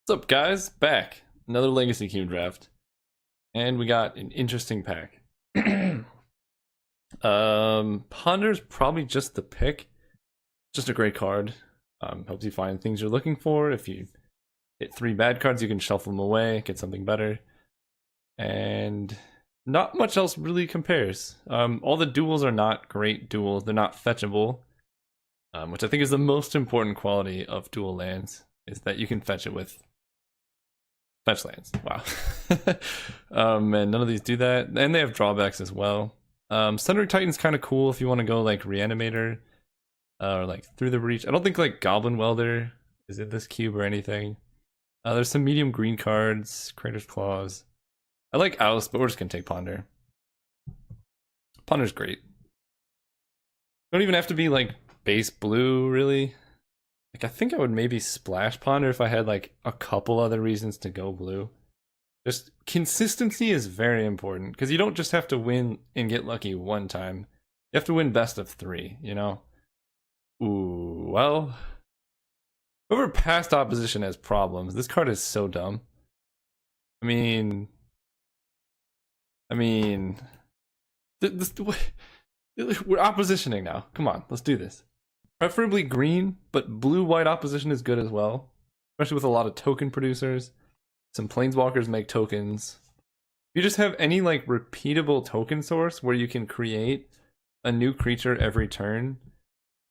What's up, guys? Back. Another Legacy Cube draft. And we got an interesting pack. Ponder's probably just the pick. Just a great card. Helps you find things you're looking for. If you hit 3 bad cards, you can shuffle them away, get something better. And not much else really compares. All the duels are not great duels. They're not fetchable. Which I think is the most important quality of dual lands, is that you can fetch it with fetch lands. Wow. And none of these do that. And they have drawbacks as well. Sundering Titan's kind of cool if you want to go like Reanimator or like Through the Breach. I don't think like Goblin Welder is in this cube or anything. There's some medium green cards, Creator's Claws. I like Oust, but we're just going to take Ponder. Ponder's great. Don't even have to be like base blue, really. Like, I think I would maybe splash Ponder if I had like a couple other reasons to go blue. Just consistency is very important because you don't just have to win and get lucky one time. You have to win best of 3, you know? Ooh, well. Whoever past opposition has problems. This card is so dumb. I mean, we're oppositioning now. Come on, let's do this. Preferably green, but blue-white opposition is good as well. Especially with a lot of token producers. Some planeswalkers make tokens. If you just have any like repeatable token source where you can create a new creature every turn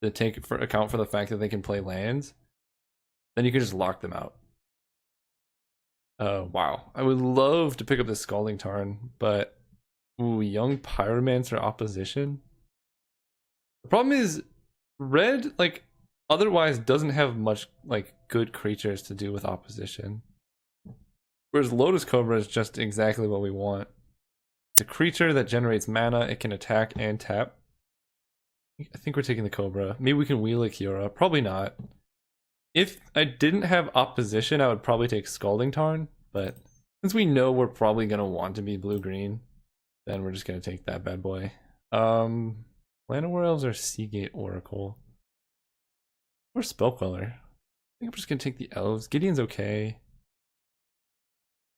to take for account for the fact that they can play lands, then you can just lock them out. Wow. I would love to pick up this Scalding Tarn, but ooh, Young Pyromancer opposition. The problem is red, like, otherwise doesn't have much, like, good creatures to do with opposition. Whereas Lotus Cobra is just exactly what we want. It's a creature that generates mana, it can attack and tap. I think we're taking the Cobra. Maybe we can wheel a Kiora. Probably not. If I didn't have opposition, I would probably take Scalding Tarn, but since we know we're probably going to want to be blue-green, then we're just going to take that bad boy. Llanowar Elves or Seagate Oracle? Or Spellqueller? I think I'm just gonna take the Elves. Gideon's okay.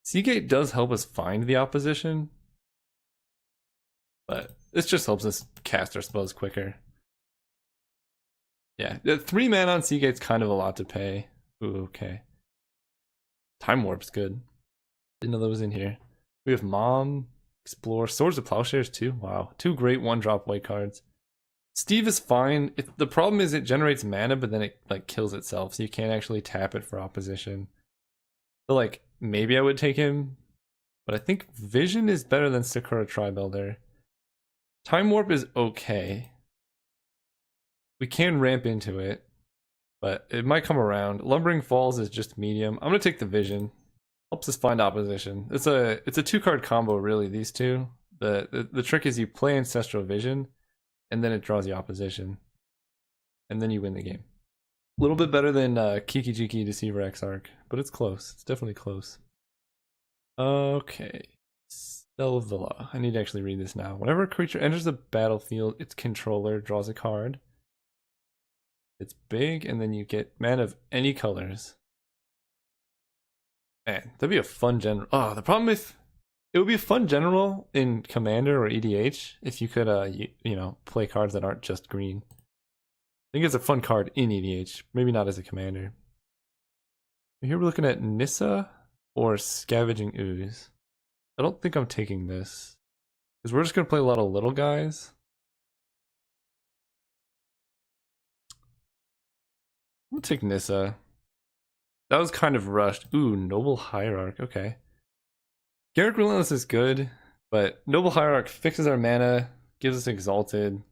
Seagate does help us find the opposition, but this just helps us cast our spells quicker. Yeah, 3 mana on Seagate's kind of a lot to pay. Ooh, okay. Time Warp's good. Didn't know that was in here. We have Mom, Explore, Swords of Plowshares too. Wow, 2 great 1-drop white cards. Steve is fine. The problem is it generates mana, but then it like kills itself, so you can't actually tap it for opposition. So like maybe I would take him, but I think Vision is better than Sakura Tribuilder. Time Warp is okay. We can ramp into it, but it might come around. Lumbering Falls is just medium. I'm gonna take the Vision. Helps us find opposition. It's a 2-card combo, really. These two. The trick is you play Ancestral Vision, and then it draws the opposition. And then you win the game. A little bit better than Kiki Jiki Deceiver Exarch, but it's close. It's definitely close. Okay. Selvilla. I need to actually read this now. Whenever a creature enters the battlefield, its controller draws a card. It's big, and then you get mana of any colors. Man, that'd be a fun general. Oh, the problem is it would be a fun general in Commander or EDH if you could, you know, play cards that aren't just green. I think it's a fun card in EDH, maybe not as a Commander. Here we're looking at Nissa or Scavenging Ooze. I don't think I'm taking this because we're just gonna play a lot of little guys. I'm gonna take Nissa. That was kind of rushed. Ooh, Noble Hierarch. Okay. Garruk Relentless is good, but Noble Hierarch fixes our mana, gives us Exalted,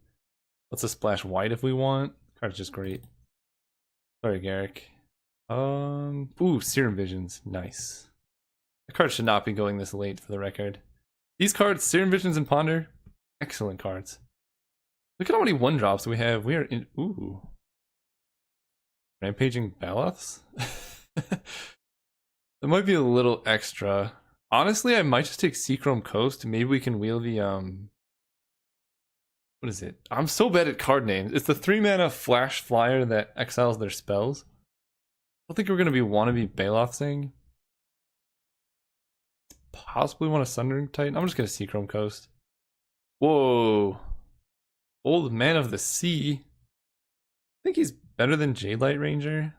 lets us splash white if we want. Card's just great. Sorry, Garruk. Ooh, Serum Visions. Nice. The card should not be going this late for the record. These cards, Serum Visions and Ponder, excellent cards. Look at how many 1-drops we have. We are in. Ooh. Rampaging Baloths? That might be a little extra. Honestly, I might just take Seachrome Coast. Maybe we can wheel the what is it? I'm so bad at card names. It's the 3-mana flash flyer that exiles their spells. I don't think we're gonna be wannabe Baloth thing. possibly want a Sundering Titan. I'm just gonna Seachrome Coast. Whoa. Old Man of the Sea. I think he's better than Jade Light Ranger.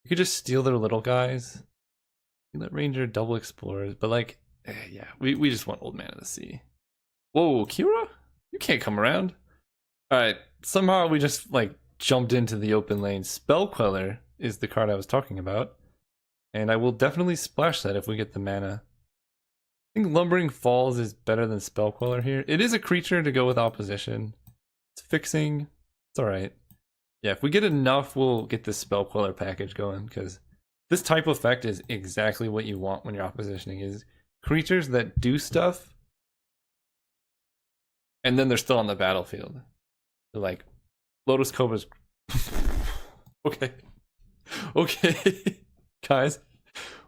You could just steal their little guys. Jade Ranger, double Explorers, but like, yeah, we just want Old Man of the Sea. Whoa, Kira? You can't come around. Alright, somehow we just like jumped into the open lane. Spell Queller is the card I was talking about. And I will definitely splash that if we get the mana. I think Lumbering Falls is better than Spell Queller here. It is a creature to go with opposition. It's fixing. It's alright. Yeah, if we get enough, we'll get this Spell Queller package going, because this type of effect is exactly what you want when you're oppositioning, is creatures that do stuff and then they're still on the battlefield. They're like, Lotus Cobra's... Okay. Okay. Guys,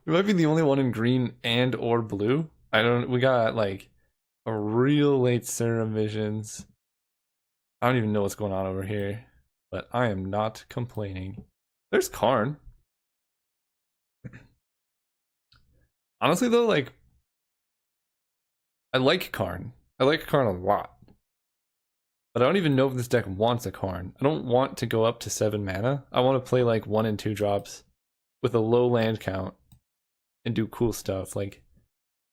we might be the only one in green and or blue. We got like a real late Serum Visions. I don't even know what's going on over here, but I am not complaining. There's Karn. Honestly though, like, I like Karn. I like Karn a lot. But I don't even know if this deck wants a Karn. I don't want to go up to 7 mana. I want to play like 1 and 2 drops with a low land count and do cool stuff, like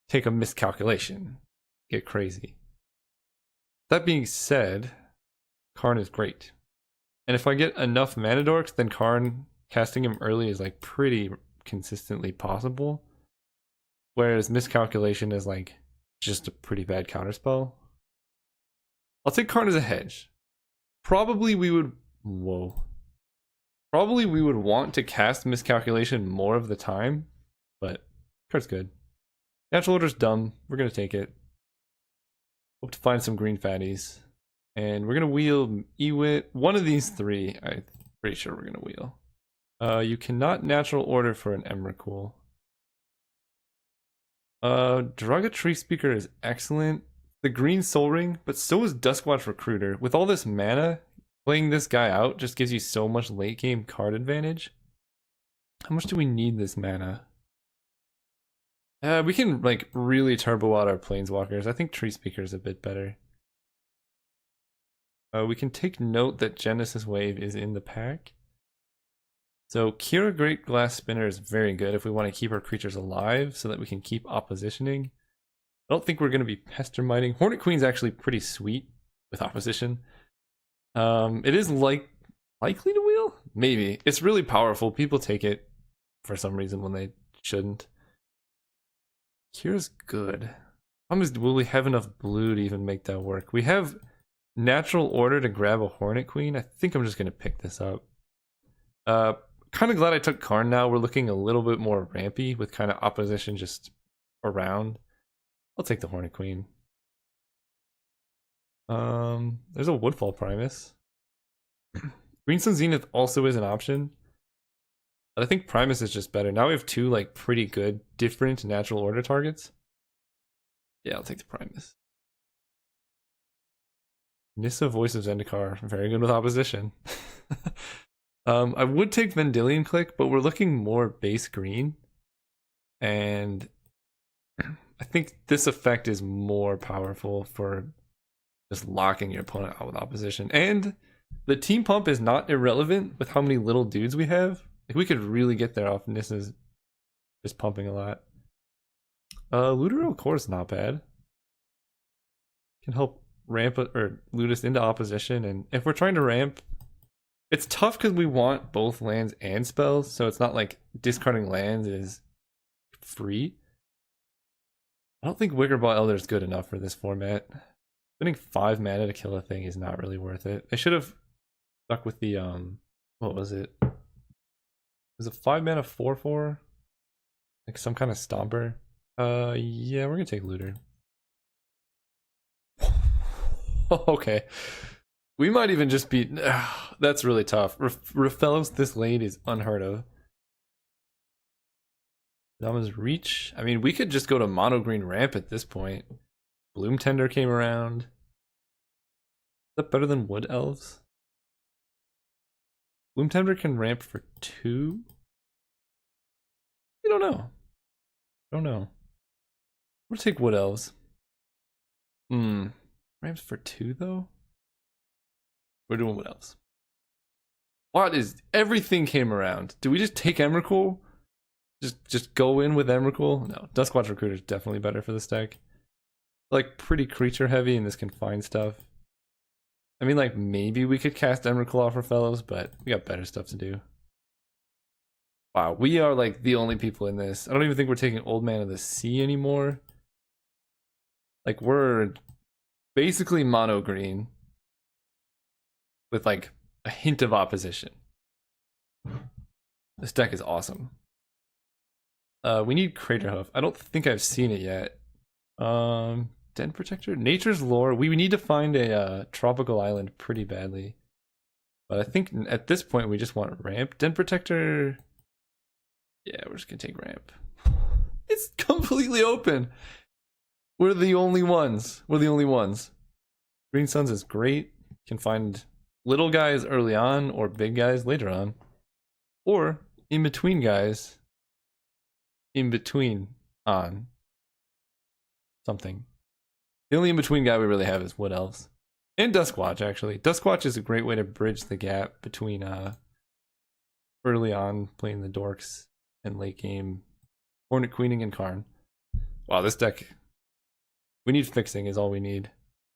take a miscalculation, get crazy. That being said, Karn is great. And if I get enough mana dorks, then Karn, casting him early is like pretty consistently possible. Whereas miscalculation is like just a pretty bad counterspell. I'll take Karn as a hedge. Probably we would want to cast miscalculation more of the time, but card's good. Natural Order's dumb. We're gonna take it. Hope to find some green fatties. And we're gonna wheel Ewit. One of these 3, I'm pretty sure we're gonna wheel. You cannot natural order for an Emrakul. Druga Tree Speaker is excellent. The green Soul Ring, but so is Duskwatch Recruiter. With all this mana, playing this guy out just gives you so much late game card advantage. How much do we need this mana? We can like really turbo out our Planeswalkers. I think Tree Speaker is a bit better. We can take note that Genesis Wave is in the pack. So Kira Great Glass Spinner is very good if we want to keep our creatures alive so that we can keep oppositioning. I don't think we're going to be pester miting. Hornet Queen's actually pretty sweet with opposition. It is likely to wheel? Maybe. It's really powerful. People take it for some reason when they shouldn't. Kira's good. Problem is, will we have enough blue to even make that work? We have natural order to grab a Hornet Queen. I think I'm just going to pick this up. Kind of glad I took Karn now. We're looking a little bit more rampy with kind of opposition just around. I'll take the Hornet Queen. There's a Woodfall Primus. Green Sun Zenith also is an option. But I think Primus is just better. Now we have 2 like pretty good different natural order targets. Yeah, I'll take the Primus. Nissa, Voice of Zendikar, very good with opposition. I would take Vendilion Click, but we're looking more base green. And I think this effect is more powerful for just locking your opponent out with opposition. And the team pump is not irrelevant with how many little dudes we have. Like, we could really get there off Nissa's just pumping a lot. Lutero Core is not bad. Can help ramp or loot us into opposition. And if we're trying to ramp, it's tough because we want both lands and spells. So it's not like discarding lands is free. I don't think Wickerball Elder is good enough for this format. Spending 5 mana to kill a thing is not really worth it. They should have stuck with the what was it? Was it 5 mana 4/4? Like some kind of stomper. Yeah, we're gonna take Looter. Okay. We might even just be that's really tough. Rafellos this late is unheard of. Dama's Reach. I mean, we could just go to mono green ramp at this point. Bloom Tender came around. Is that better than Wood Elves? Bloom Tender can ramp for 2? I don't know. Don't know. We'll take Wood Elves. Ramps for 2 though? We're doing Wood Elves. What is everything came around? Do we just take Emrakul? Just go in with Emrakul? No, Duskwatch Recruiter is definitely better for this deck. Like pretty creature heavy and this can find stuff. I mean, like maybe we could cast Emrakul off our fellows, but we got better stuff to do. Wow, we are like the only people in this. I don't even think we're taking Old Man of the Sea anymore. Like we're basically mono green with like a hint of opposition. This deck is awesome. We need Craterhoof. I don't think I've seen it yet. Den Protector? Nature's Lore. We need to find a tropical island pretty badly. But I think at this point we just want ramp. Den Protector. Yeah, we're just gonna take ramp. It's completely open. We're the only ones. We're the only ones. Green Suns is great. Can find little guys early on or big guys later on. Or in between guys. In between on something. The only in between guy we really have is Wood Elves. And Duskwatch, actually. Duskwatch is a great way to bridge the gap between early on playing the Dorks and late game Hornet Queening and Karn. Wow, this deck. We need fixing is all we need.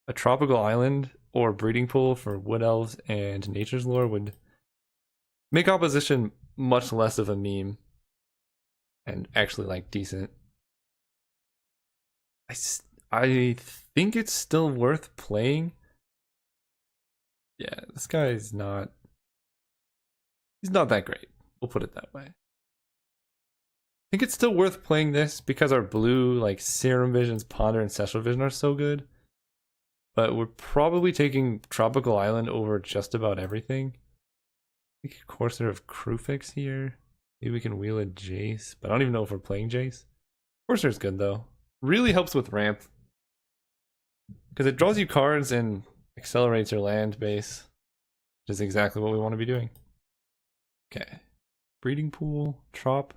A tropical island or breeding pool for Wood Elves and Nature's Lore would make opposition much less of a meme. And actually like decent. I think it's still worth playing. Yeah, this guy's not. He's not that great. We'll put it that way. I think it's still worth playing this because our blue, like Serum Visions, Ponder, and Ancestral Vision are so good. But we're probably taking Tropical Island over just about everything. I think Courser of Crufix here. Maybe we can wheel a Jace, but I don't even know if we're playing Jace. Courser's good though. Really helps with ramp. Because it draws you cards and accelerates your land base. Which is exactly what we want to be doing. Okay. Breeding pool, Trop.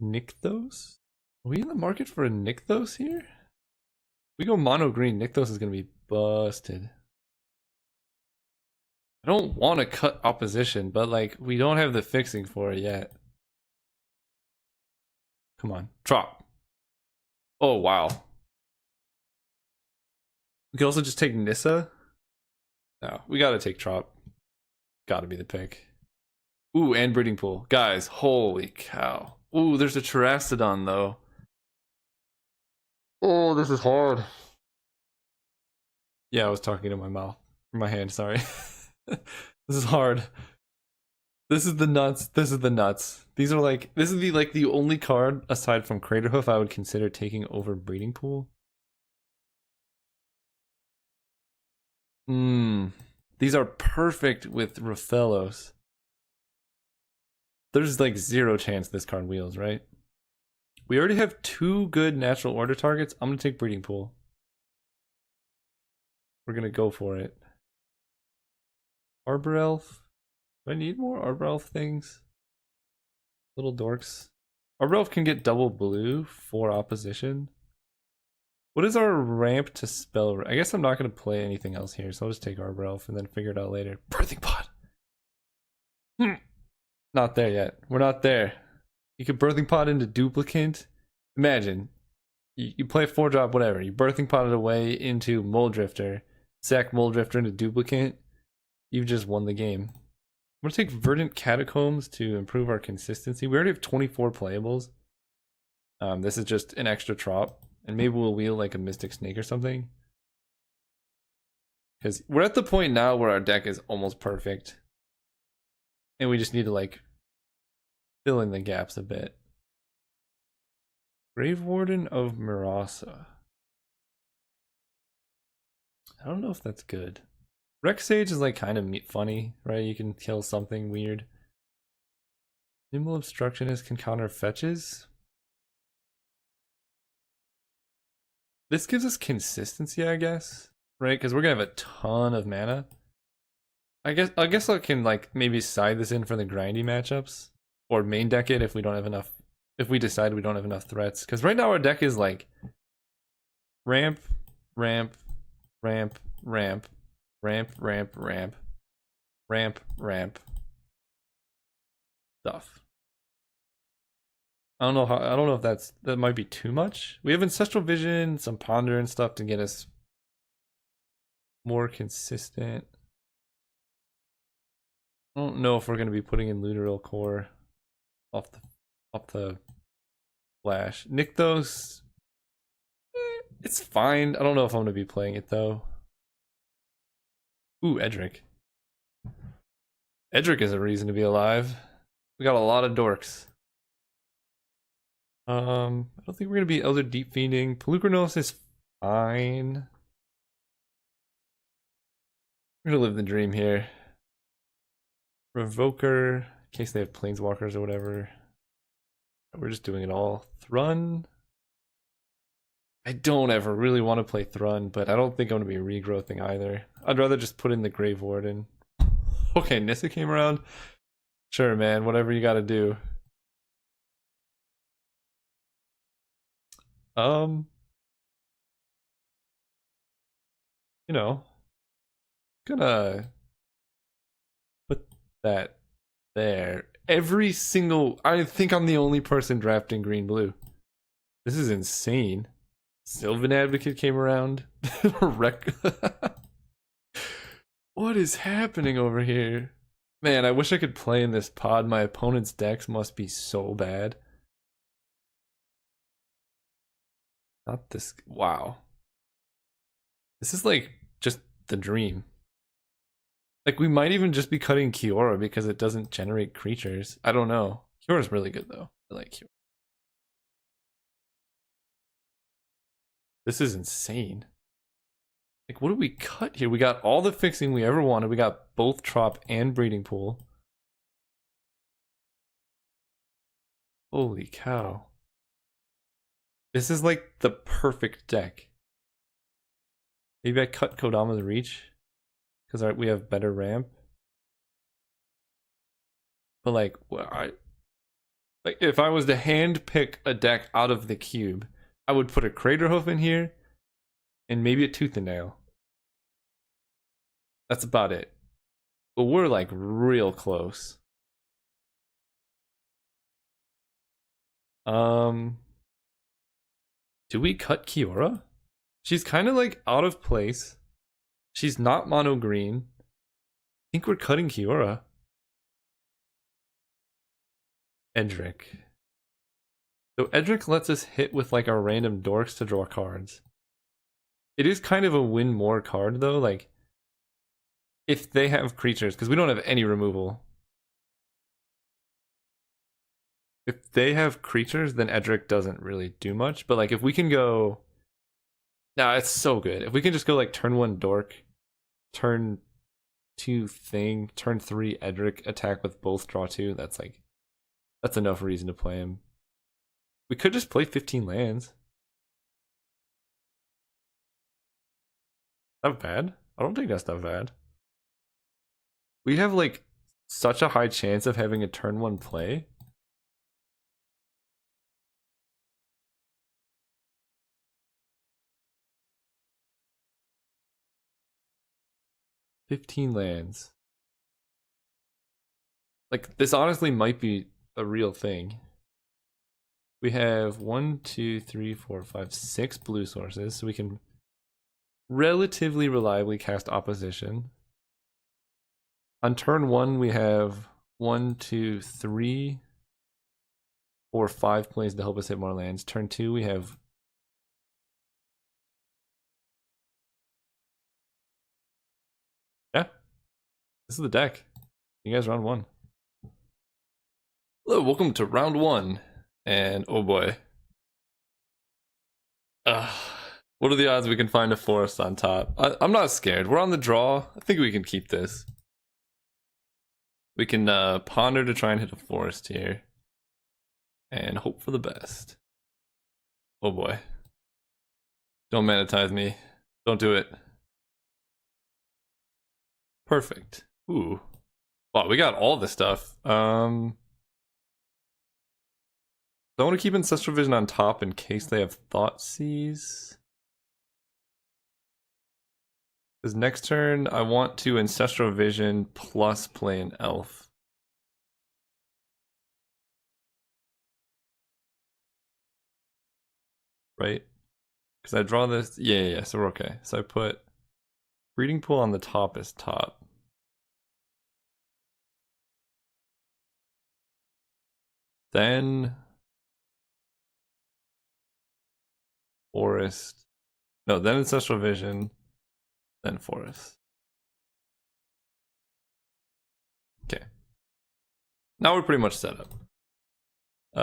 Nykthos? Are we in the market for a Nykthos here? If we go mono green, Nykthos is going to be busted. I don't want to cut opposition, but like we don't have the fixing for it yet. Come on, Trop. Oh wow. We can also just take Nissa. No, we gotta take Trop. Gotta be the pick. Ooh, and breeding pool. Guys, holy cow. Ooh, there's a Terastodon though. Oh, this is hard. Yeah, I was talking to my mouth. My hand, sorry. This is hard. This is the nuts. This is the nuts. These are like, this is the only card aside from Craterhoof I would consider taking over breeding pool. These are perfect with Raphellos. There's like 0 chance this card wheels, right? We already have 2 good natural order targets. I'm gonna take breeding pool. We're gonna go for it. Arbor Elf. Do I need more Arbor Elf things? Little dorks. Arbor Elf can get double blue for opposition. What is our ramp to spell? I guess I'm not going to play anything else here, so I'll just take Arbor Elf and then figure it out later. Birthing Pod! Not there yet. We're not there. You could Birthing Pod into Duplicant. Imagine. You play a 4-drop, whatever. You Birthing Pod it away into Mold Drifter. Sack Mold Drifter into Duplicant. You've just won the game. I'm going to take Verdant Catacombs to improve our consistency. We already have 24 playables. This is just an extra Trop. And maybe we'll wheel like a Mystic Snake or something. Because we're at the point now where our deck is almost perfect. And we just need to like fill in the gaps a bit. Grave Warden of Mirasa. I don't know if that's good. Rex Sage is like kind of funny, right? You can kill something weird. Nimble Obstructionist can counter fetches. This gives us consistency, I guess, right? Because we're gonna have a ton of mana. I guess I can like maybe side this in for the grindy matchups, or main deck it if we don't have enough if we decide we don't have enough threats. Because right now our deck is like ramp, ramp, ramp, ramp, ramp, ramp, ramp, ramp, ramp stuff. I don't know if that might be too much. We have Ancestral Vision, some Ponder and stuff to get us more consistent. I don't know if we're gonna be putting in Luteral Core off the flash. Nykthos, it's fine. I don't know if I'm gonna be playing it though. Ooh, Edric. Edric is a reason to be alive. We got a lot of dorks. I don't think we're gonna be Elder Deep Fiending. Pelucranos is fine. We're gonna live the dream here. Revoker, in case they have Planeswalkers or whatever. We're just doing it all. Thrun. I don't ever really want to play Thrun, but I don't think I'm gonna be regrowthing either. I'd rather just put in the Grave Warden. Okay, Nissa came around. Sure, man, whatever you gotta do. You know, gonna put that there. Every single, I think I'm the only person drafting green blue. This is insane. Sylvan Advocate came around. What is happening over here? Man, I wish I could play in this pod. My opponent's decks must be so bad. Not this. Wow. This is like just the dream. Like, we might even just be cutting Kiora because it doesn't generate creatures. I don't know. Kiora's really good though. I like Kiora. This is insane. Like, what do we cut here? We got all the fixing we ever wanted. We got both Trop and Breeding Pool. Holy cow. This is like the perfect deck. Maybe I cut Kodama's Reach because we have better ramp. But like, if I was to hand pick a deck out of the cube, I would put a Craterhoof in here and maybe a Tooth and Nail. That's about it. But we're like real close. Do we cut Kiora? She's kind of like out of place. She's not mono green. I think we're cutting Kiora. Edric. So Edric lets us hit with like our random dorks to draw cards. It is kind of a win more card though, like if they have creatures, because we don't have any removal. If they have creatures, then Edric doesn't really do much. But like if we can go, nah, it's so good. If we can just go like turn 1 dork, turn 2 thing, turn 3 Edric, attack with both, draw 2, that's enough reason to play him. We could just play 15 lands. Not bad. I don't think that's that bad. We have like such a high chance of having a turn 1 play. $15 lands. Like, this honestly might be a real thing. We have 1, 2, 3, 4, 5, 6 blue sources, so we can relatively reliably cast Opposition. On turn 1, we have 1, 2, 3, 4, 5 plays to help us hit more lands. Turn 2, we have this is the deck. You guys round 1. Hello, welcome to round 1. And oh boy. What are the odds we can find a forest on top? I'm not scared. We're on the draw. I think we can keep this. We can ponder to try and hit a forest here. And hope for the best. Oh boy. Don't monetize me. Don't do it. Perfect. Ooh. Wow, we got all the stuff. I want to keep Ancestral Vision on top in case they have Thoughtseize. Because next turn, I want to Ancestral Vision plus play an Elf. Right? Because I draw this. Yeah, so we're okay. So I put Breeding Pool on the top as top. Then Forest. No, then Ancestral Vision. Then Forest. Okay. Now we're pretty much set up.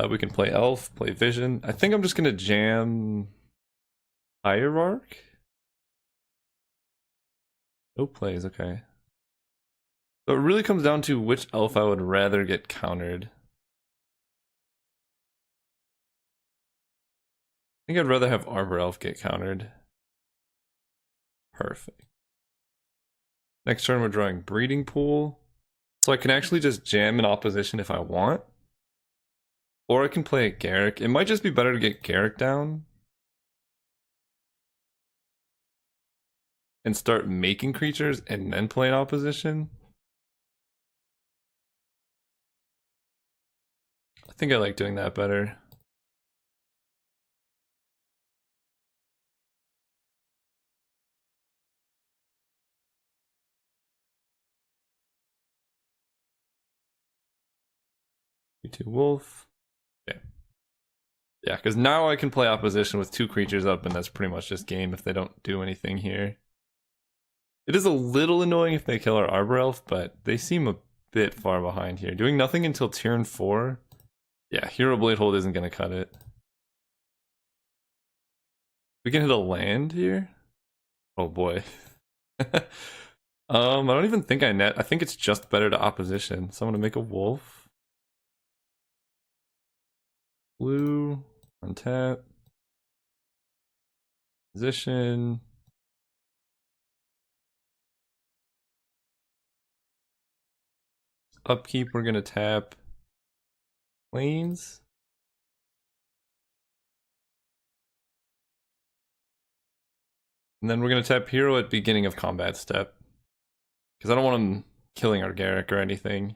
We can play Elf, play Vision. I think I'm just gonna jam Hierarch. No plays, okay. So it really comes down to which Elf I would rather get countered. I think I'd rather have Arbor Elf get countered. Perfect. Next turn we're drawing Breeding Pool. So I can actually just jam in opposition if I want. Or I can play a Garruk. It might just be better to get Garruk down. And start making creatures and then play in opposition. I think I like doing that better. You2 Wolf. Okay. Yeah, because now I can play opposition with 2 creatures up, and that's pretty much just game if they don't do anything here. It is a little annoying if they kill our Arbor Elf, but they seem a bit far behind here. Doing nothing until turn 4? Yeah, Hero Blade Hold isn't going to cut it. We can hit a land here? Oh boy. I don't even think I net. I think it's just better to opposition. So I'm going to make a wolf. Blue. Untap. Position. Upkeep, we're going to tap Plains. And then we're going to tap Hero at beginning of combat step. Because I don't want him killing our Garruk or anything.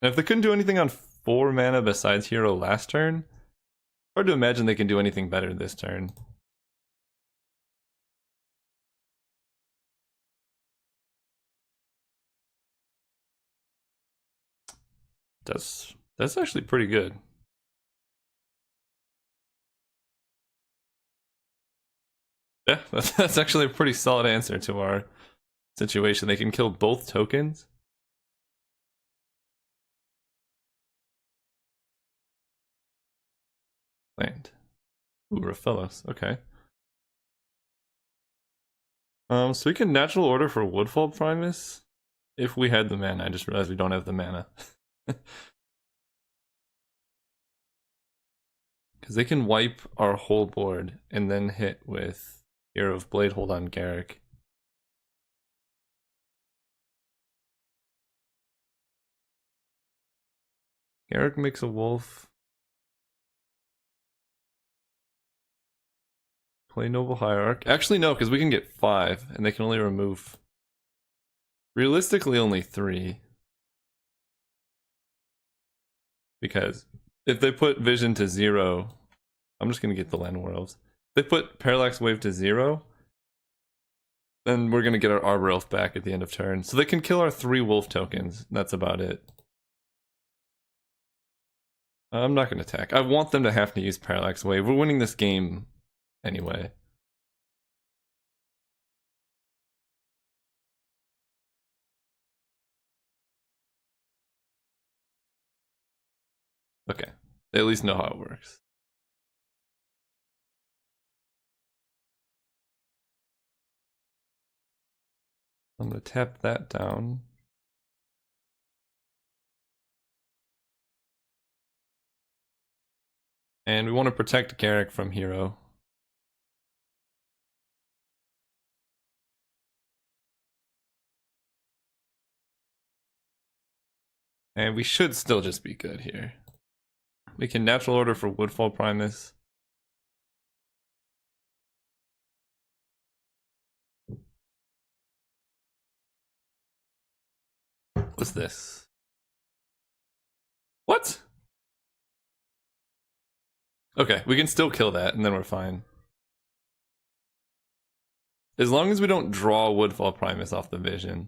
And if they couldn't do anything on 4 mana besides Hero last turn, hard to imagine they can do anything better this turn. That's actually pretty good. Yeah, that's actually a pretty solid answer to our situation. They can kill both tokens. Land. Ooh, Raphelos. Okay. So we can natural order for Woodfall Primus if we had the mana. I just realized we don't have the mana. Because they can wipe our whole board and then hit with Hero of Blade Hold on Garruk. Garruk makes a wolf. Play Noble Hierarch. Actually, no, because we can get 5, and they can only remove... Realistically, only 3. Because if they put Vision to 0... I'm just going to get the Land Worlds. If they put Parallax Wave to 0, then we're going to get our Arbor Elf back at the end of turn. So they can kill our 3 wolf tokens. That's about it. I'm not going to attack. I want them to have to use Parallax Wave. We're winning this game anyway. Okay. They at least know how it works. I'm going to tap that down. And we want to protect Garruk from Hero. And we should still just be good here. We can natural order for Woodfall Primus. What's this? What? Okay, we can still kill that, and then we're fine. As long as we don't draw Woodfall Primus off the vision.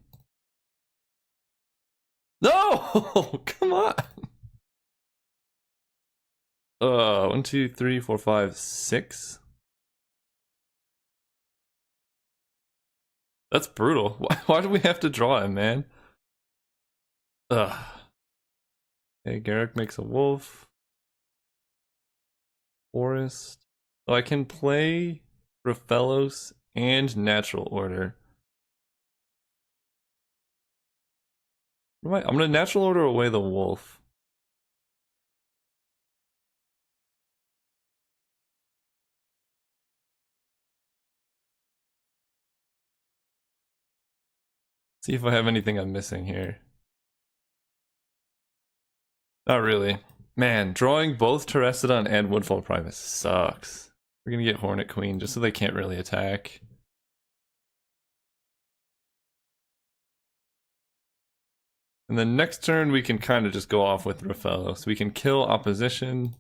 No! Come on! 1, 2, 3, 4, 5, 6. That's brutal. Why do we have to draw him, man? Ugh. Okay, Garrick makes a wolf. Forest. Oh, I can play Raphaelos and Natural Order. I'm gonna Natural Order away the wolf. See if I have anything I'm missing here. Not really. Man, drawing both Terrestodon and Woodfall Primus sucks. We're gonna get Hornet Queen just so they can't really attack. And then next turn we can kind of just go off with Raphaelos. We can kill opposition.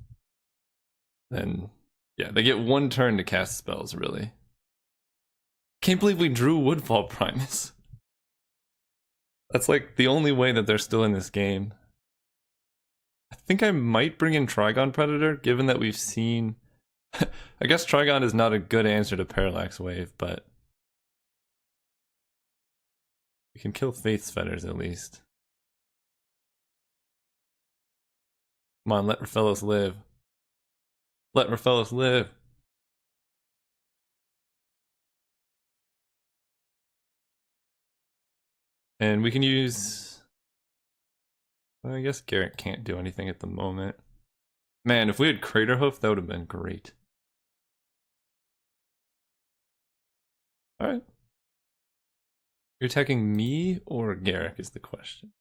Then, yeah, they get 1 turn to cast spells, really. Can't believe we drew Woodfall Primus. That's like the only way that they're still in this game. I think I might bring in Trigon Predator, given that we've seen... I guess Trigon is not a good answer to Parallax Wave, but... we can kill Faith's Fetters at least. Come on, let Raphaelos live. Let Raphaelos live. And we can use... well, I guess Garrett can't do anything at the moment. Man, if we had Craterhoof, that would have been great. Alright. You're attacking me or Garrick is the question.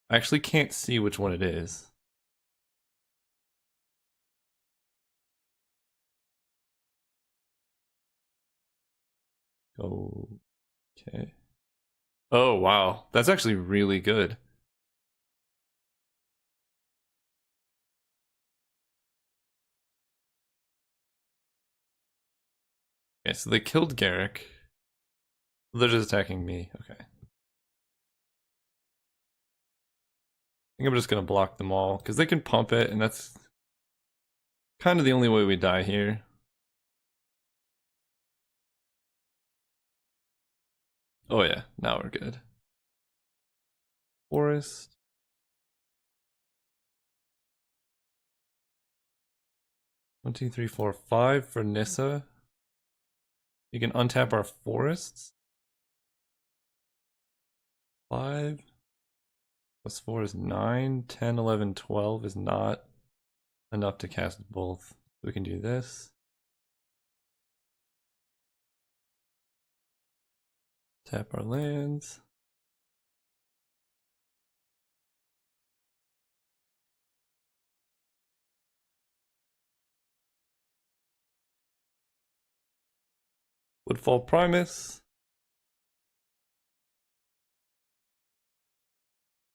I actually can't see which one it is. Okay. Oh, wow. That's actually really good. Okay, so they killed Garrick. They're just attacking me. Okay. I think I'm just gonna block them all, because they can pump it, and that's kind of the only way we die here. Oh yeah, now we're good. Forest. One, two, three, four, 5 for Nissa. You can untap our forests. 5 plus 4 is 9. 10, 11, 12 is not enough to cast both. We can do this. Tap our lands. Woodfall Primus.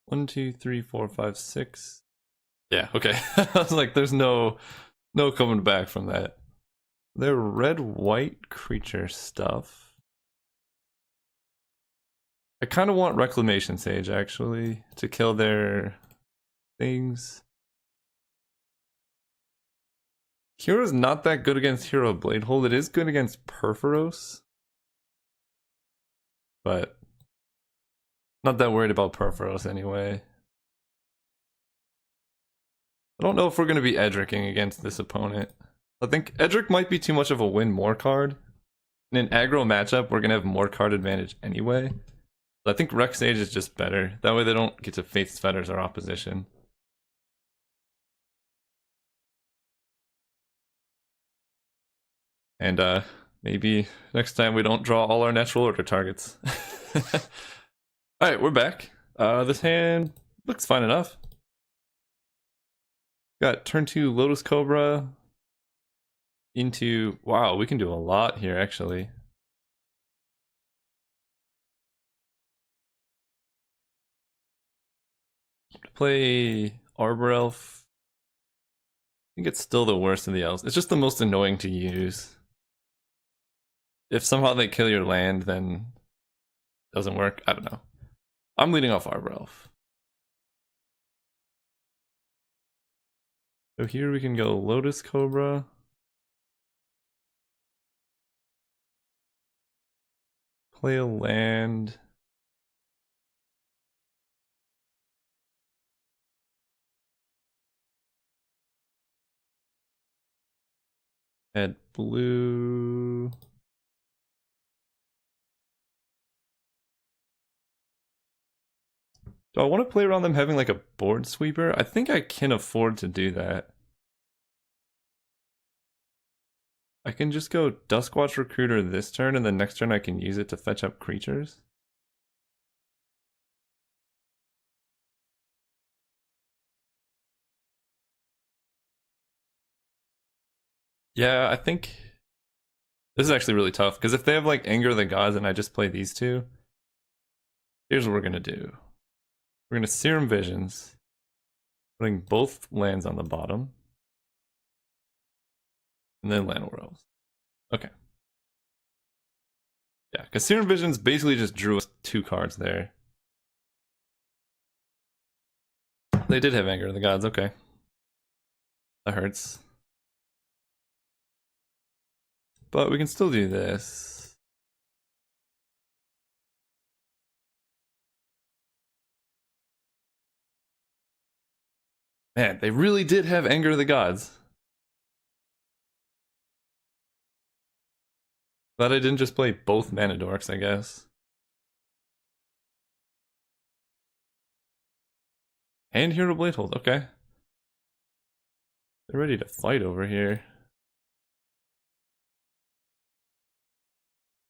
1, 2, 3, 4, 5, 6. Yeah, okay. I was like, there's no coming back from that. They're red-white creature stuff. I kind of want Reclamation Sage, actually, to kill their things. Hero's not that good against Hero Bladehold. It is good against Perforos. But not that worried about Perforos anyway. I don't know if we're going to be Edricking against this opponent. I think Edric might be too much of a win more card. In an aggro matchup, we're going to have more card advantage anyway. But I think Rex Sage is just better. That way they don't get to Faith's Fetters or opposition. And maybe next time we don't draw all our natural order targets. Alright, we're back. This hand Looks fine enough. Got turn 2 Lotus Cobra into... Wow, we can do a lot here, actually. Play Arbor Elf. I think it's still the worst of the elves. It's just the most annoying to use. If somehow they kill your land, then it doesn't work. I don't know. I'm leading off Arbor Elf. So here we can go Lotus Cobra. Play a land. Add blue. Do I want to play around them having like a board sweeper? I think I can afford to do that. I can just go Duskwatch Recruiter this turn, and then next turn I can use it to fetch up creatures. Yeah, I think this is actually really tough, because if they have like Anger of the Gods and I just play these two, here's what we're gonna do. We're gonna Serum Visions, putting both lands on the bottom, and then Land Elves. Okay. Yeah, because Serum Visions basically just drew us 2 cards there. They did have Anger of the Gods, okay. That hurts. But we can still do this. Man, they really did have Anger of the Gods. Glad I didn't just play both Mana Dorks, I guess. And Hero Bladehold, okay. They're ready to fight over here.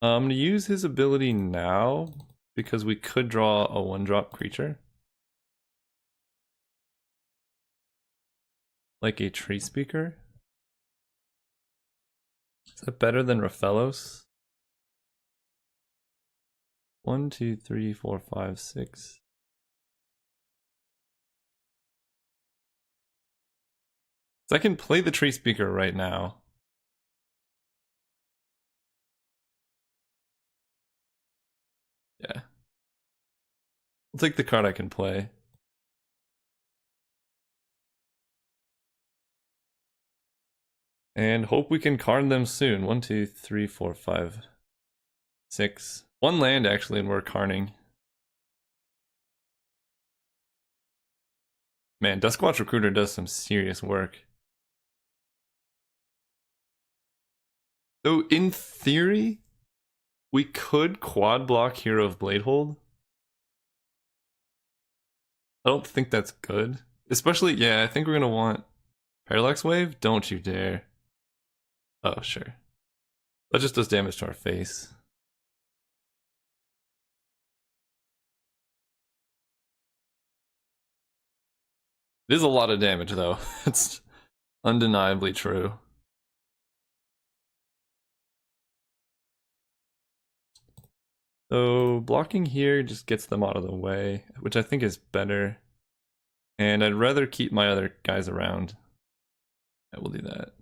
I'm gonna use his ability now, because we could draw a 1-drop creature. Like a Tree Speaker. Is that better than Raphalos? 1, 2, 3, 4, 5, 6. So I can play the Tree Speaker right now. Yeah. I'll take the card I can play. And hope we can Karn them soon. 1, 2, 3, 4, 5, 6. 1 land actually, and we're Karning. Man, Duskwatch Recruiter does some serious work. So in theory, we could quad block Hero of Bladehold. I don't think that's good. Especially, yeah, I think we're gonna want Parallax Wave. Don't you dare. Oh, sure. That just does damage to our face. It is a lot of damage, though. It's undeniably true. So blocking here just gets them out of the way, which I think is better. And I'd rather keep my other guys around. I will do that.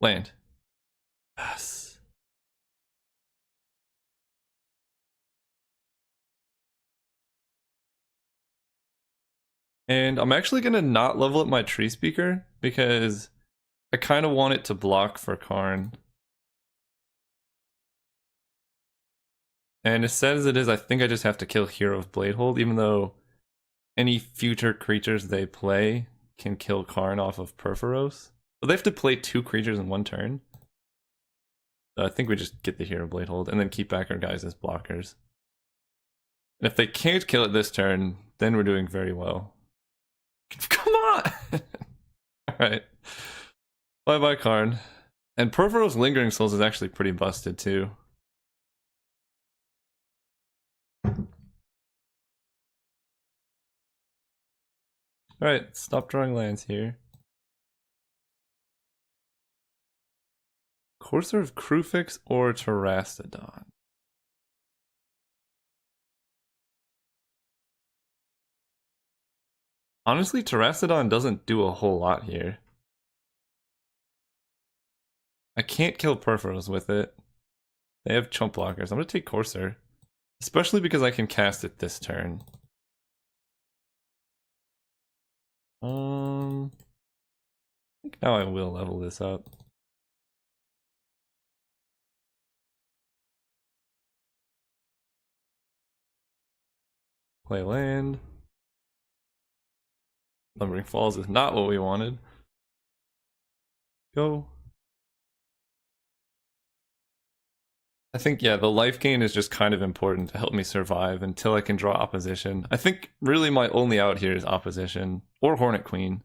Land. Yes. And I'm actually gonna not level up my Tree Speaker because I kind of want it to block for Karn. And as sad as it is, I think I just have to kill Hero of Bladehold, even though any future creatures they play can kill Karn off of Perforos. But they have to play 2 creatures in 1 turn. So I think we just get the Hero of Bladehold and then keep back our guys as blockers. And if they can't kill it this turn, then we're doing very well. Come on! Alright. Bye-bye, Karn. And Perforos Lingering Souls is actually pretty busted, too. Alright, stop drawing lands here. Courser of Krufix or Terrastodon? Honestly, Terrastodon doesn't do a whole lot here. I can't kill Perforos with it. They have chump blockers. I'm gonna take Courser. Especially because I can cast it this turn. I think now I will level this up. Play land. Lumbering Falls is not what we wanted. Go. I think, yeah, the life gain is just kind of important to help me survive until I can draw opposition. I think really my only out here is opposition. Or Hornet Queen.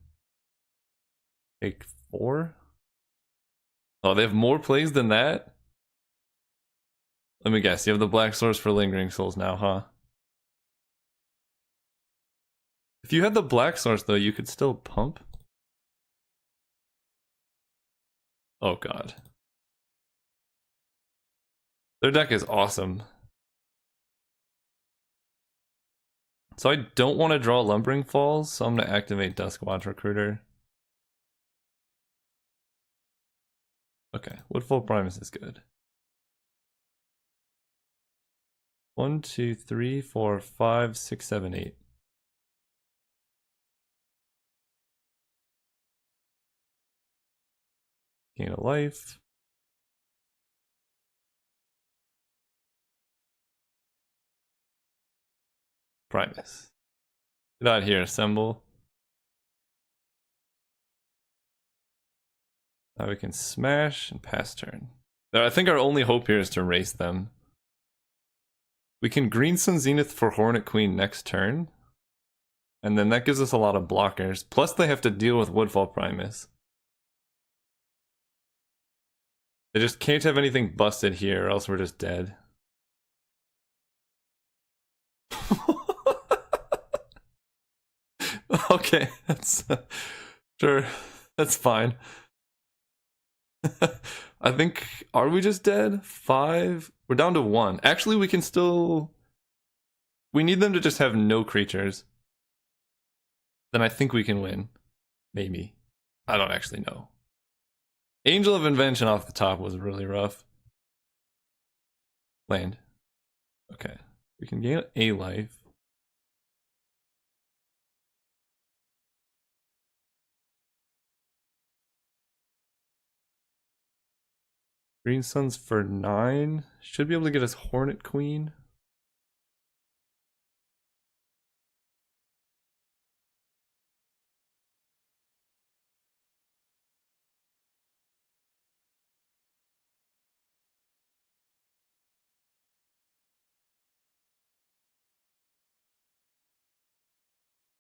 Take 4? Oh, they have more plays than that? Let me guess, you have the Black Source for Lingering Souls now, huh? If you had the Black Source, though, you could still pump. Oh, God. Their deck is awesome. So I don't want to draw Lumbering Falls, so I'm going to activate Duskwatch Recruiter. Okay, Woodfall Primus is good. 1, 2, 3, 4, 5, 6, 7, 8. Gain a life. Primus. Get out here, assemble. Now we can smash and pass turn. I think our only hope here is to race them. We can Green Sun Zenith for Hornet Queen next turn. And then that gives us a lot of blockers. Plus they have to deal with Woodfall Primus. They just can't have anything busted here or else we're just dead. Okay, that's sure, that's fine. I think, are we just dead? 5? We're down to 1. Actually, we can still... We need them to just have no creatures. Then I think we can win. Maybe. I don't actually know. Angel of Invention off the top was really rough. Land. Okay. We can gain a life. Green Suns for 9. Should be able to get us Hornet Queen.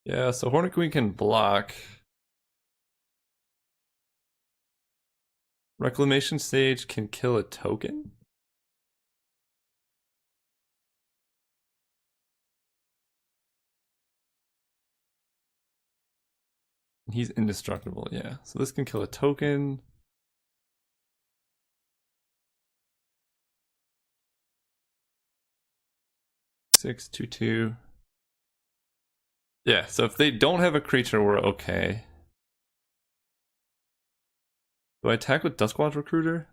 Yeah, so Hornet Queen can block. Reclamation Stage can kill a token? He's indestructible, yeah. So this can kill a token. Six, 2, 2. Yeah, so if they don't have a creature, we're okay. Do I attack with Duskwatch Recruiter?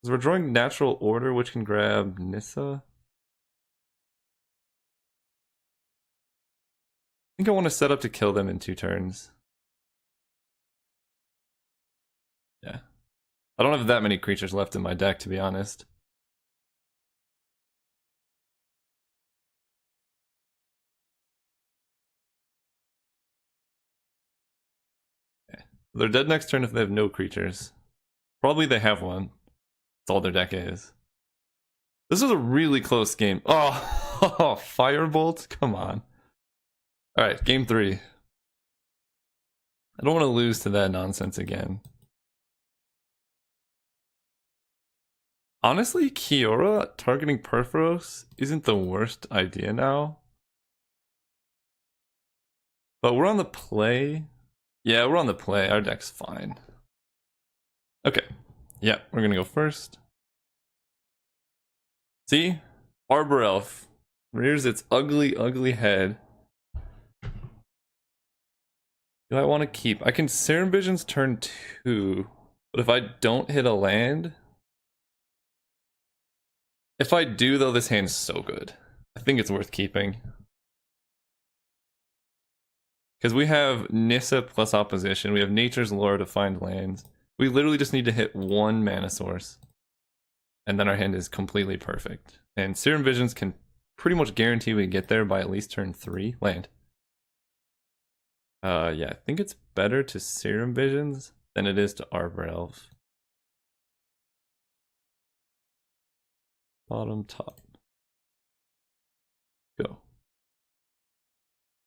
Because we're drawing Natural Order, which can grab Nissa. I think I want to set up to kill them in 2 turns. Yeah. I don't have that many creatures left in my deck, to be honest. Okay. They're dead next turn if they have no creatures. Probably they have one. That's all their deck is. This was a really close game. Oh, Firebolt? Come on. Alright, game 3. I don't want to lose to that nonsense again. Honestly, Kiora targeting Perforos isn't the worst idea now. But we're on the play. Yeah, we're on the play. Our deck's fine. Okay. Yeah, we're gonna go first. See? Arbor Elf rears its ugly, ugly head. Do I want to keep? I can Serum Visions turn 2, but if I don't hit a land... If I do, though, this hand's so good. I think it's worth keeping. Because we have Nissa plus opposition, we have Nature's Lore to find lands. We literally just need to hit one mana source. And then our hand is completely perfect. And Serum Visions can pretty much guarantee we get there by at least turn 3. Land. Yeah, I think it's better to Serum Visions than it is to Arbor Elf. Bottom, top. Go.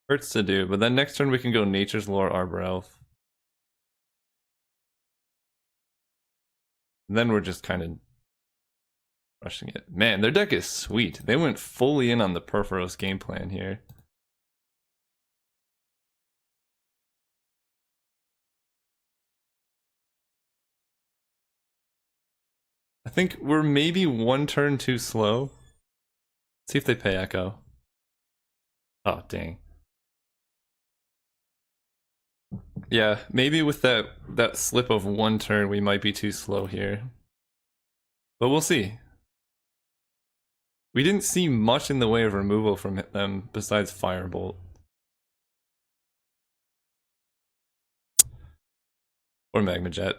Hurts to do, but then next turn we can go Nature's Lore, Arbor Elf. And then we're just kind of rushing it. Man, their deck is sweet. They went fully in on the Purphoros game plan here. I think we're maybe one turn too slow. Let's see if they pay Echo. Oh, dang. Yeah, maybe with that slip of one turn, we might be too slow here. But we'll see. We didn't see much in the way of removal from them besides Firebolt. Or Magma Jet.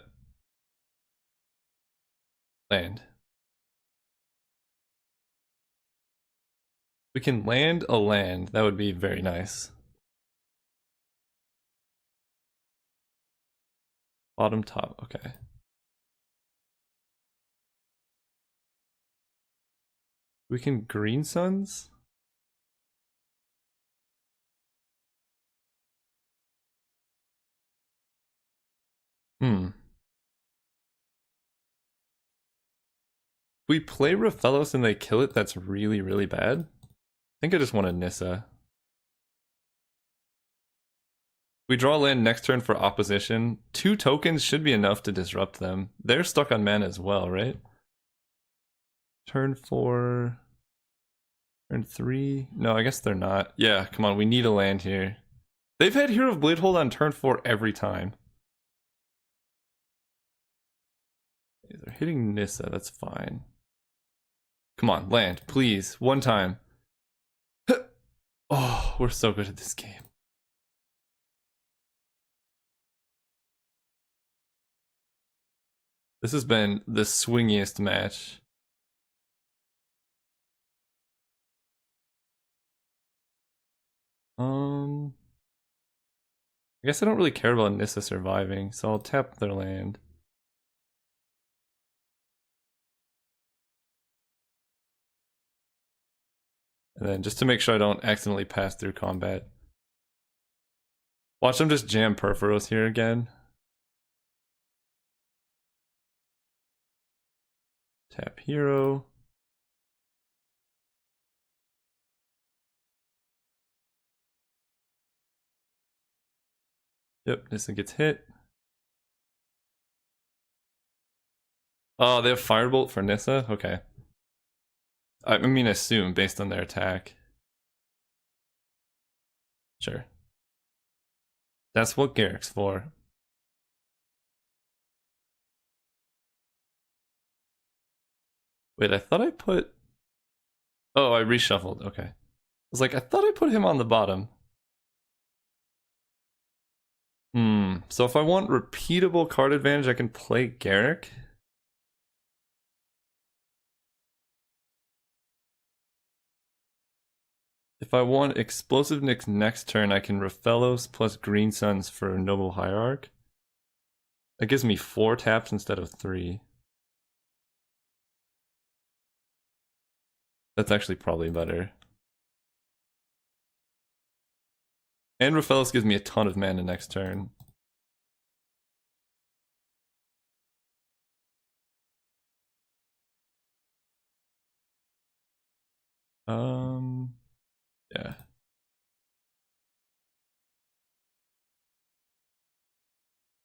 Land. We can land a land. That would be very nice. Bottom, top. Okay. We can Green Suns? Hmm. We play Raphaelos and they kill it, that's really, really bad. I think I just want a Nissa. We draw land next turn for opposition. 2 tokens should be enough to disrupt them. They're stuck on mana as well, right? Turn 4... Turn 3... No, I guess they're not. Yeah, come on, we need a land here. They've had Hero of Bladehold on turn 4 every time. They're hitting Nissa, that's fine. Come on, land, please. One time. Oh, we're so good at this game. This has been the swingiest match. I guess I don't really care about Nissa surviving, so I'll tap their land. And then just to make sure I don't accidentally pass through combat. Watch them just jam Purphoros here again. Tap hero. Yep, Nissa gets hit. Oh, they have Firebolt for Nissa? Okay. I mean, assume based on their attack. Sure. That's what Garrick's for. Wait, I thought I put... Oh, I reshuffled. Okay. I was like, I thought I put him on the bottom. So if I want repeatable card advantage, I can play Garrick. If I want Explosive Nick's next turn, I can Raphaelos plus Green Suns for Noble Hierarch. That gives me 4 taps instead of 3. That's actually probably better. And Raphaelos gives me a ton of mana next turn. Yeah.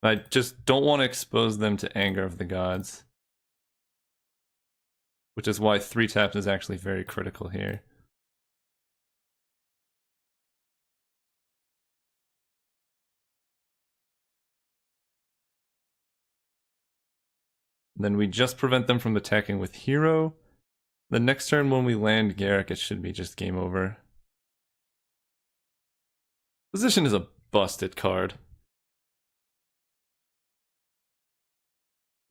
I just don't want to expose them to Anger of the Gods. Which is why 3 taps is actually very critical here. Then we just prevent them from attacking with Hero. The next turn when we land Garrick, it should be just game over. Position is a busted card.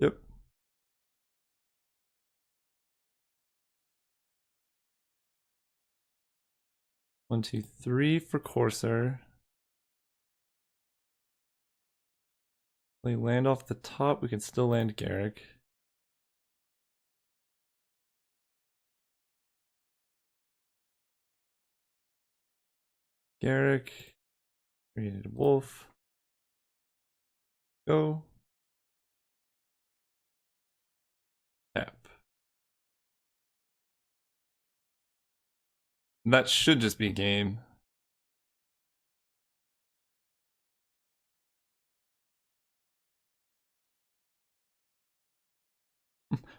Yep. One, two, three for Courser. We land off the top, we can still land Garrick. Garrick. Created Wolf. Go. Tap. That should just be game.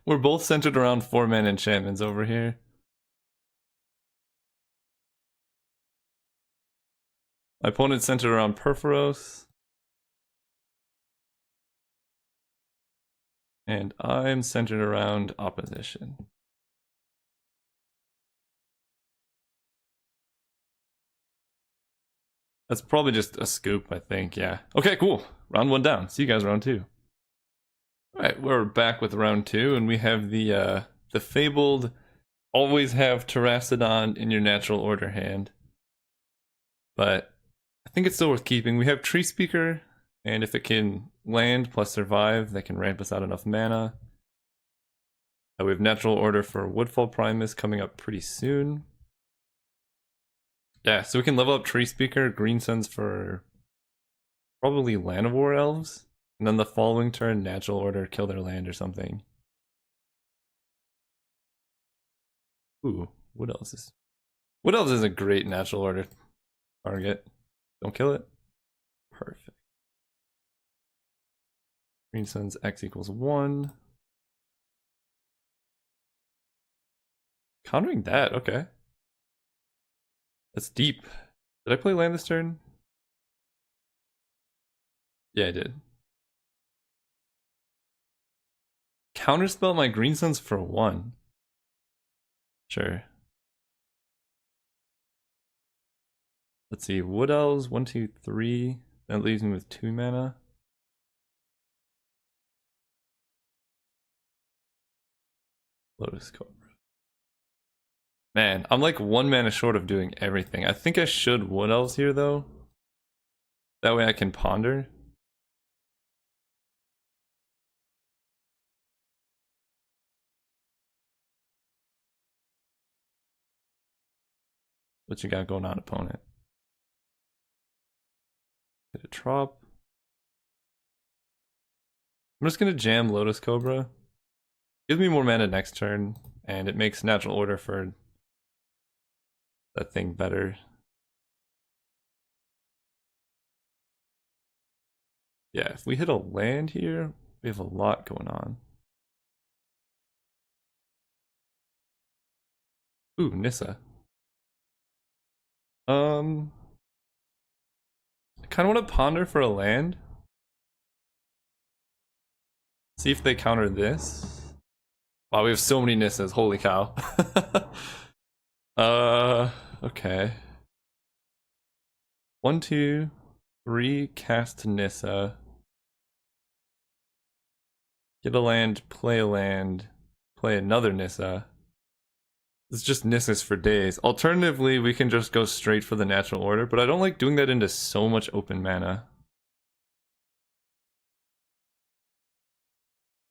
We're both centered around 4-man enchantments over here. My opponent's centered around Perforos. And I'm centered around opposition. That's probably just a scoop, I think, yeah. Okay, cool. Round 1 down. See you guys round 2. Alright, we're back with round 2, and we have the fabled always have Terracodon in your natural order hand. But I think it's still worth keeping. We have Tree Speaker, and if it can land plus survive, that can ramp us out enough mana. We have Natural Order for Woodfall Primus coming up pretty soon. Yeah, so we can level up Tree Speaker, Green Suns for probably Llanowar Elves, and then the following turn, Natural Order, kill their land or something. Ooh, what else is... What else is a great Natural Order target? Don't kill it? Perfect. Green Suns X equals 1. Countering that, okay. That's deep. Did I play land this turn? Yeah, I did. Counterspell my Green Suns for 1. Sure. Let's see, Wood Elves, 1, 2, 3. That leaves me with 2 mana. Lotus Cobra. Man, I'm like 1 mana short of doing everything. I think I should Wood Elves here though. That way I can ponder. What you got going on, opponent? Hit a Trop. I'm just gonna jam Lotus Cobra. Gives me more mana next turn, and it makes Natural Order for that thing better. Yeah, if we hit a land here, we have a lot going on. Ooh, Nissa. I kind of want to ponder for a land. See if they counter this. Wow, we have so many Nissas, holy cow. Okay. 1, 2, 3, cast Nissa. Get a land, play another Nissa. It's just Nissas for days. Alternatively, we can just go straight for the Natural Order, but I don't like doing that into so much open mana.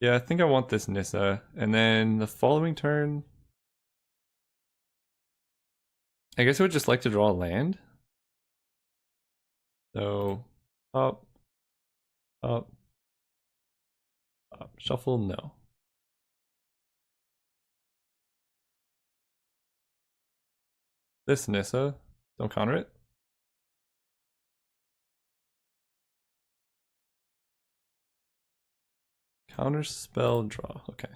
Yeah, I think I want this Nissa. And then the following turn... I guess I would just like to draw a land. So, up, up, up. Shuffle, no. This Nissa, don't counter it. Counter spell draw. Okay.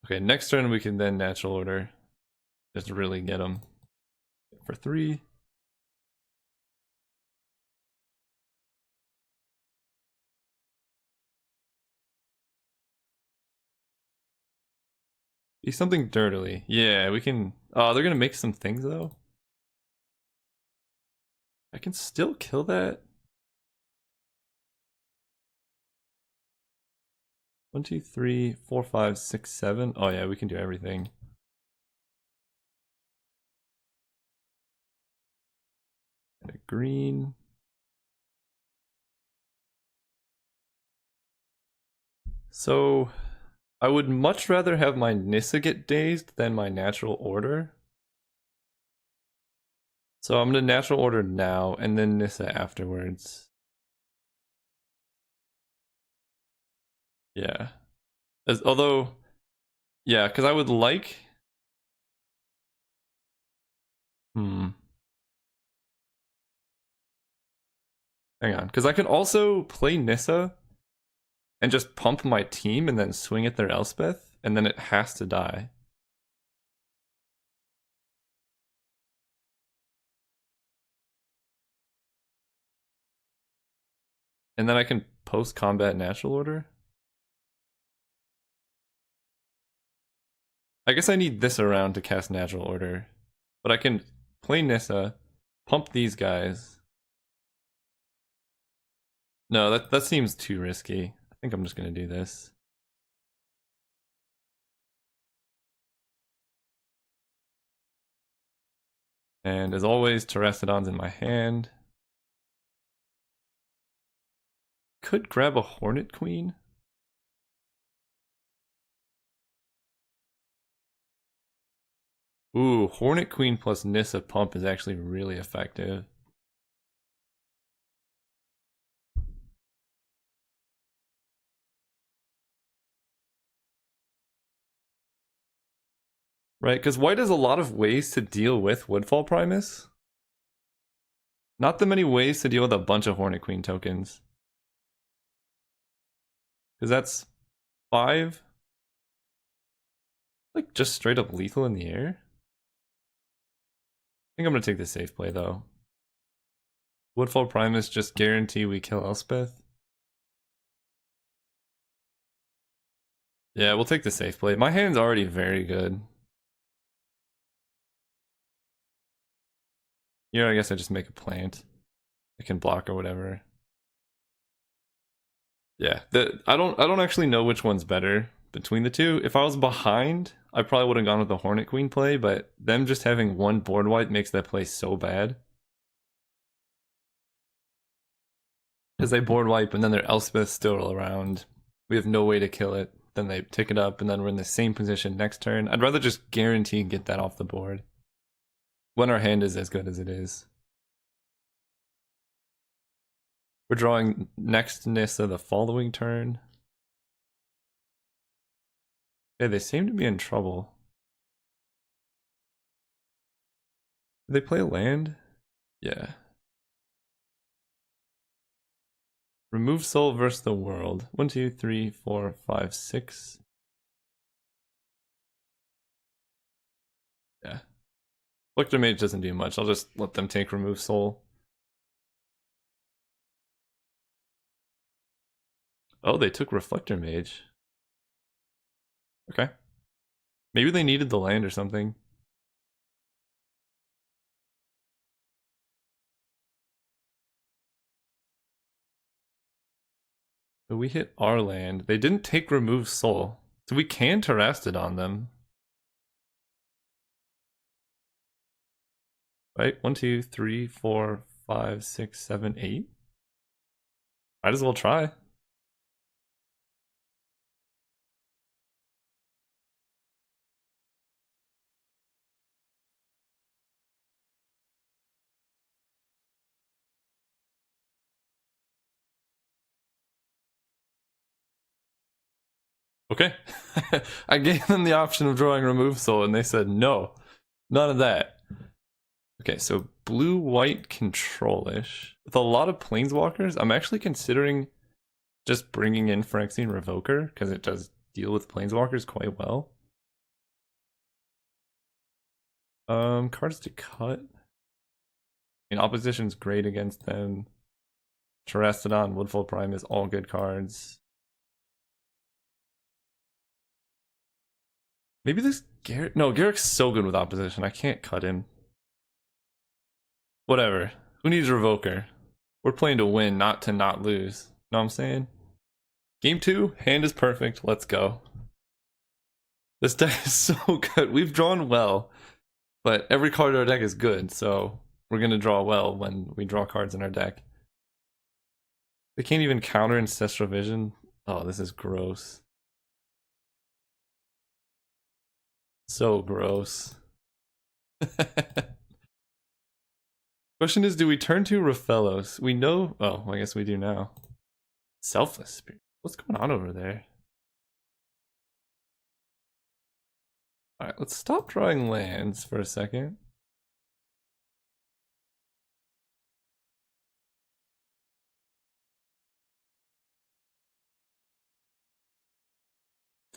Okay, next turn we can then natural order. Just really get them. For 3. Be something dirtily. Yeah, we can. Oh, they're gonna make some things though. I can still kill that. 1, 2, 3, 4, 5, 6, 7. Oh yeah, we can do everything. And a green. So I would much rather have my Nissa get dazed than my natural order. So I'm gonna natural order now and then Nissa afterwards. Yeah. Although, yeah, because I would like. Hmm. Hang on, because I can also play Nissa and just pump my team and then swing at their Elspeth, and then it has to die. And then I can post-combat natural order. I guess I need this around to cast natural order. But I can play Nissa, pump these guys. No, that seems too risky. I think I'm just gonna do this. And as always, Terrastodon's in my hand. Could grab a Hornet Queen. Ooh, Hornet Queen plus Nissa Pump is actually really effective. Right, because white has a lot of ways to deal with Woodfall Primus. Not that many ways to deal with a bunch of Hornet Queen tokens. Because that's 5. Like, just straight up lethal in the air? I think I'm gonna take the safe play, though. Woodfall Primus just guarantee we kill Elspeth. Yeah, we'll take the safe play. My hand's already very good. Here, I guess I just make a plant. I can block or whatever. Yeah, I don't actually know which one's better between the two. If I was behind, I probably would have gone with the Hornet Queen play, but them just having one board wipe makes that play so bad. Because they board wipe and then their Elspeth's still around. We have no way to kill it. Then they pick it up and then we're in the same position next turn. I'd rather just guarantee get that off the board when our hand is as good as it is. We're drawing next Nissa the following turn. Okay, they seem to be in trouble. Did they play a land? Yeah. Remove soul versus the world. 1, 2, 3, 4, 5, 6. Yeah. Reflector Mage doesn't do much. I'll just let them take remove soul. Oh, they took Reflector Mage. Okay. Maybe they needed the land or something. But we hit our land. They didn't take remove soul. So we can Terrastodon them. Right? 1, 2, 3, 4, 5, 6, 7, 8. Might as well try. Okay. I gave them the option of drawing remove soul and they said no. None of that. Okay, so blue-white control-ish. With a lot of planeswalkers, I'm actually considering just bringing in Phyrexian Revoker, because it does deal with Planeswalkers quite well. Cards to cut. I mean, opposition's great against them. Terastodon, Woodfall Prime is all good cards. Maybe this Garrett. No, Garrick's so good with opposition. I can't cut him. Whatever. Who needs Revoker? We're playing to win, not to not lose. Know what I'm saying? Game 2, hand is perfect. Let's go. This deck is so good. We've drawn well, but every card in our deck is good, so we're going to draw well when we draw cards in our deck. They can't even counter Ancestral Vision. Oh, this is gross. So gross. Question is, do we turn to Raphellos? We know... Oh, I guess we do now. Selfless Spirit. What's going on over there? Alright, let's stop drawing lands for a second.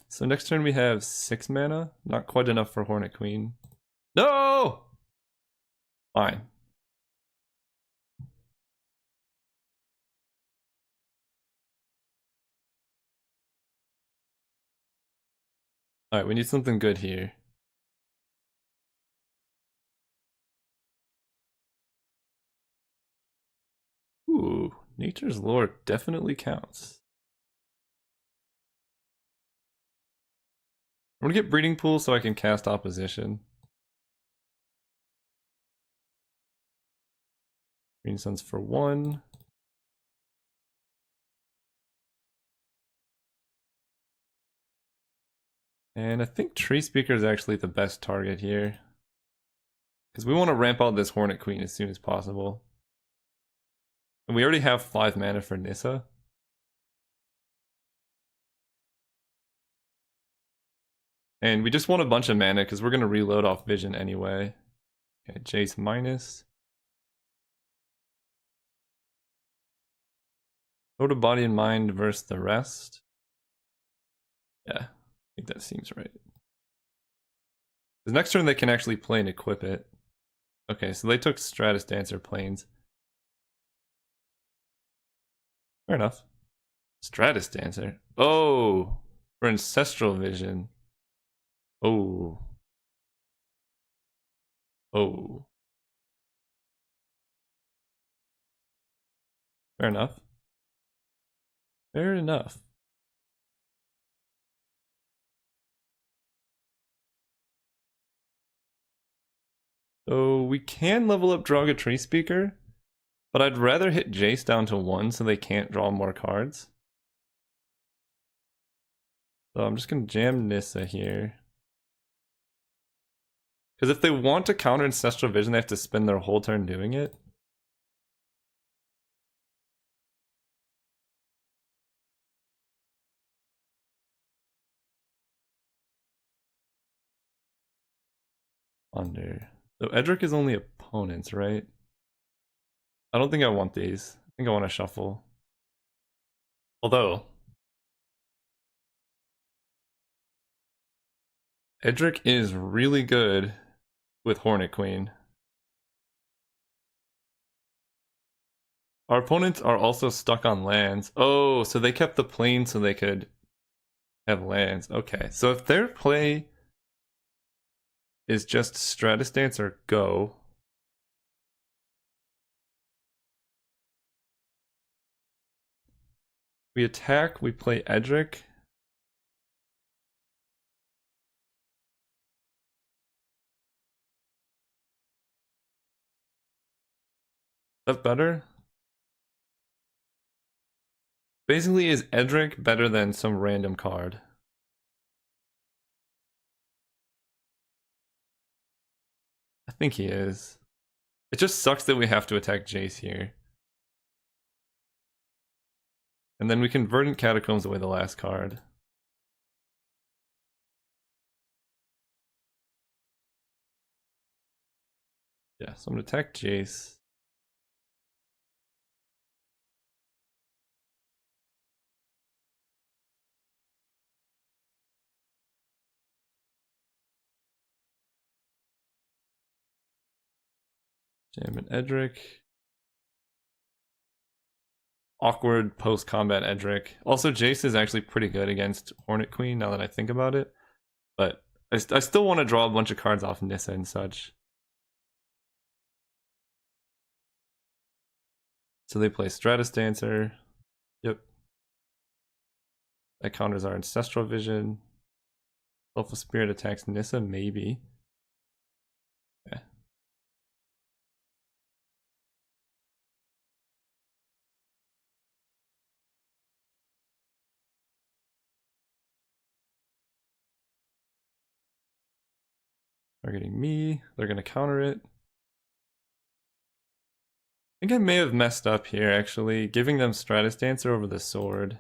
So next turn we have 6 mana. Not quite enough for Hornet Queen. No! Fine. Alright, we need something good here. Ooh, Nature's Lore definitely counts. I'm gonna get Breeding Pool so I can cast Opposition. Green Suns for 1. And I think Tree Speaker is actually the best target here. Because we want to ramp out this Hornet Queen as soon as possible. And we already have 5 mana for Nissa. And we just want a bunch of mana because we're going to reload off Vision anyway. Okay, Jace minus. Go to Body and Mind versus the rest. Yeah, I think that seems right. Because next turn they can actually play and equip it. Okay, so they took Stratus Dancer Plains. Fair enough. Stratus Dancer. Oh, for Ancestral Vision. Oh. Oh. Fair enough. Fair enough. So we can level up Draga Tree Speaker, but I'd rather hit Jace down to 1 so they can't draw more cards. So I'm just going to jam Nissa here. Because if they want to counter Ancestral Vision, they have to spend their whole turn doing it. Under. So Edric is only opponents, right? I don't think I want these. I think I want to shuffle. Although Edric is really good with Hornet Queen. Our opponents are also stuck on lands. Oh, so they kept the plane so they could have lands. Okay, so if their play is just Stratus Dance or go, we attack, we play Edric. Is that better? Basically, is Edric better than some random card? I think he is. It just sucks that we have to attack Jace here. And then we can Verdant Catacombs away the last card. Yeah, so I'm gonna attack Jace. Jam and Edric. Awkward post-combat Edric. Also, Jace is actually pretty good against Hornet Queen now that I think about it. But I still want to draw a bunch of cards off Nissa and such. So they play Stratus Dancer. Yep. That counters our Ancestral Vision. Soulful Spirit attacks Nissa, maybe. Okay. Targeting me. They're going to counter it. I think I may have messed up here, actually. Giving them Stratus Dancer over the sword.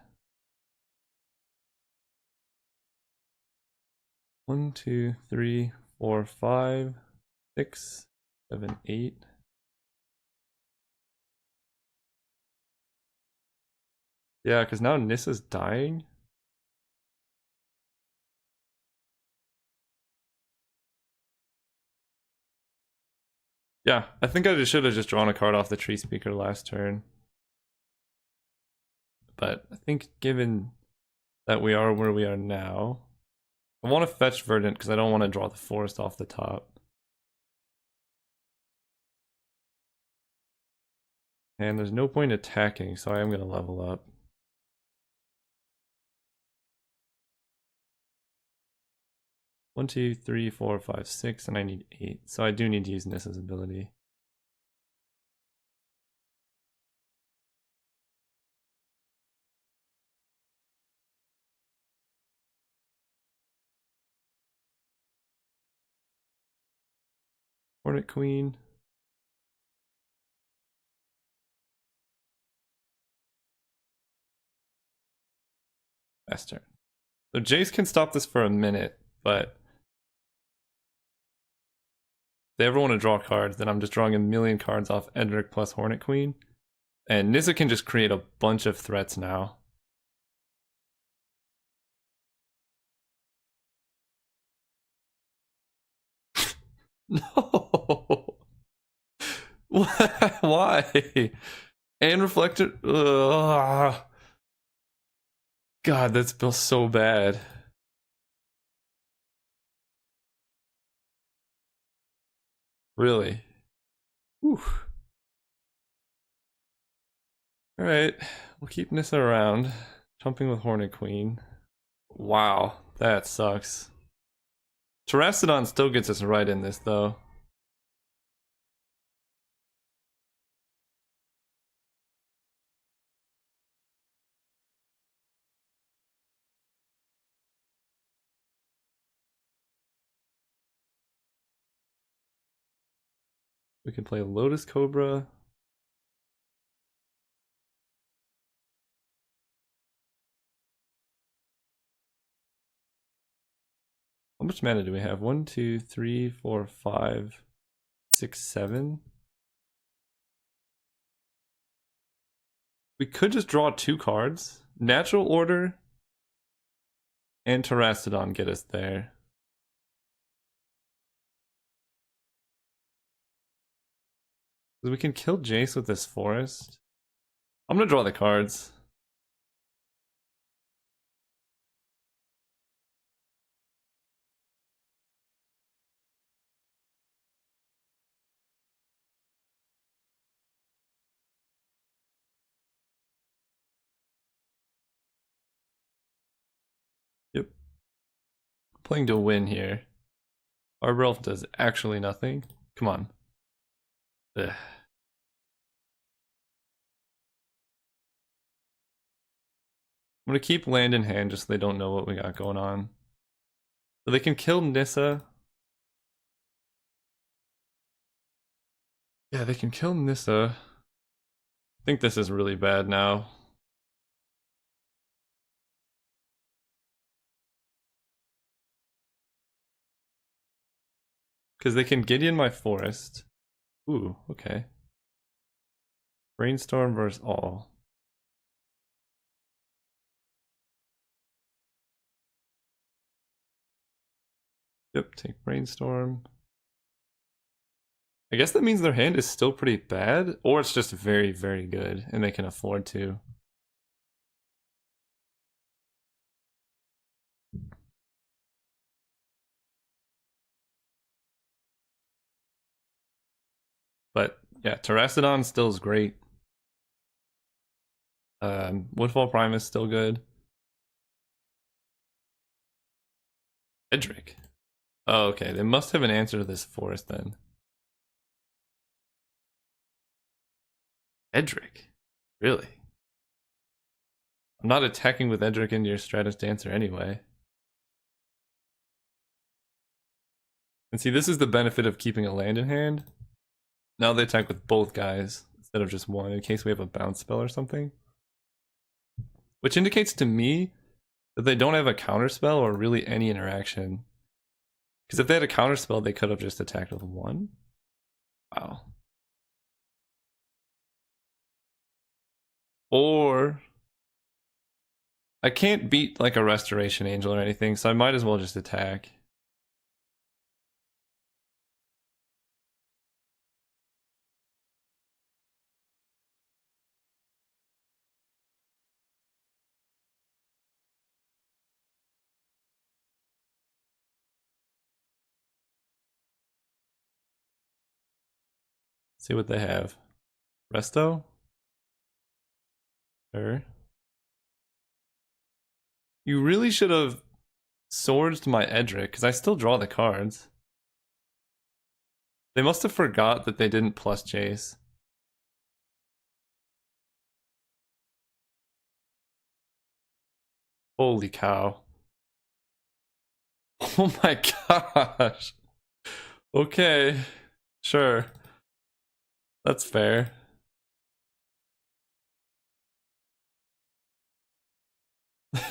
1, 2, 3, 4, 5, 6, 7, 8. Yeah, because now Nissa's dying. Yeah, I think I should have just drawn a card off the Tree Speaker last turn. But I think given that we are where we are now, I want to fetch Verdant because I don't want to draw the forest off the top. And there's no point attacking, so I am going to level up. One, two, three, four, five, six, and I need 8. So I do need to use Nissa's ability. Hornet Queen. Best turn. So Jace can stop this for a minute, but if they ever want to draw cards, then I'm just drawing a million cards off Edric plus Hornet Queen. And Nissa can just create a bunch of threats now. No! Why? And Reflector. Ugh. God, that feels so bad. Really? Whew. Alright, we'll keep Nissa around. Jumping with Hornet Queen. Wow, that sucks. Terrastodon still gets us right in this, though. We can play Lotus Cobra. How much mana do we have? 1, 2, 3, 4, 5, 6, 7. We could just draw 2 cards. Natural Order and Terrastodon get us there. We can kill Jace with this forest. I'm gonna draw the cards. Yep. Playing to win here. Arbor Elf does actually nothing. Come on. Ugh. I'm gonna keep land in hand just so they don't know what we got going on. So they can kill Nissa. Yeah, they can kill Nissa. I think this is really bad now. Because they can Gideon my forest. Ooh, okay. Brainstorm versus all. Yep, take Brainstorm. I guess that means their hand is still pretty bad, or it's just very, very good, and they can afford to. But yeah, Terrastodon still is great. Woodfall Prime is still good. Edric. Oh, okay. They must have an answer to this forest then. Edric? Really? I'm not attacking with Edric into your Stratus Dancer anyway. And see, this is the benefit of keeping a land in hand. Now they attack with both guys instead of just one in case we have a bounce spell or something. Which indicates to me that they don't have a counter spell or really any interaction. Because if they had a counter spell, they could have just attacked with one. Wow. Or I can't beat like a Restoration Angel or anything, so I might as well just attack. See what they have. Resto? Sure. You really should have swords my Edric, because I still draw the cards. They must have forgot that they didn't plus chase. Holy cow. Oh my gosh. Okay. Sure. That's fair.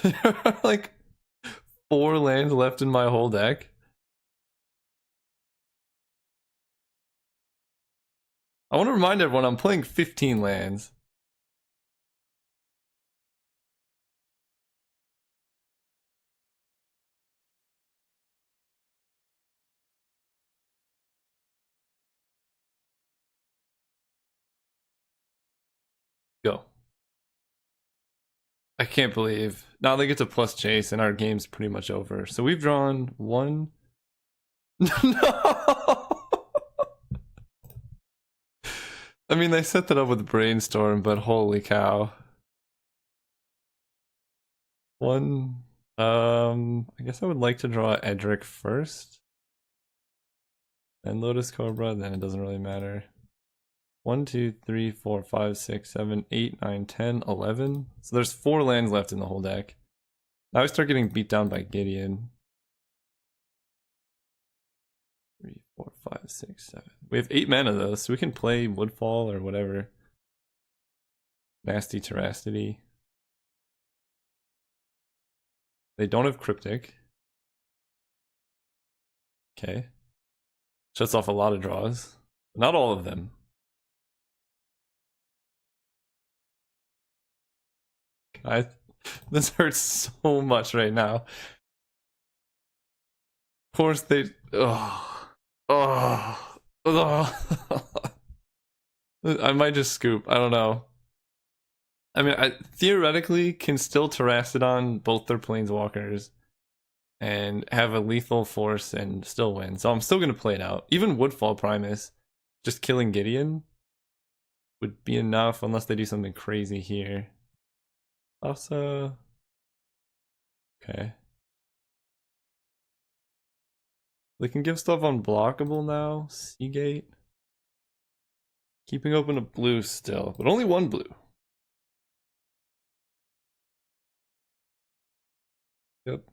There are like 4 lands left in my whole deck. I want to remind everyone I'm playing 15 lands. Go. I can't believe. Now they get to plus chase and our game's pretty much over. So we've drawn 1. No! I mean, they set that up with Brainstorm, but holy cow. 1. I guess I would like to draw Edric first. And Lotus Cobra, then it doesn't really matter. 1, 2, 3, 4, 5, 6, 7, 8, 9, 10, 11. So there's 4 lands left in the whole deck. Now I start getting beat down by Gideon. 3, 4, 5, 6, 7. We have 8 mana though, so we can play Woodfall or whatever. Nasty Terracity. They don't have Cryptic. Okay. Shuts off a lot of draws. Not all of them. This hurts so much right now. Of course they. I might just scoop. I don't know. I mean, I theoretically can still Terrastodon both their planeswalkers and have a lethal force and still win. So I'm still gonna play it out. Even Woodfall Primus, just killing Gideon would be enough unless they do something crazy here. Also, okay. They can give stuff unblockable now. Seagate. Keeping open a blue still, but only 1 blue. Yep.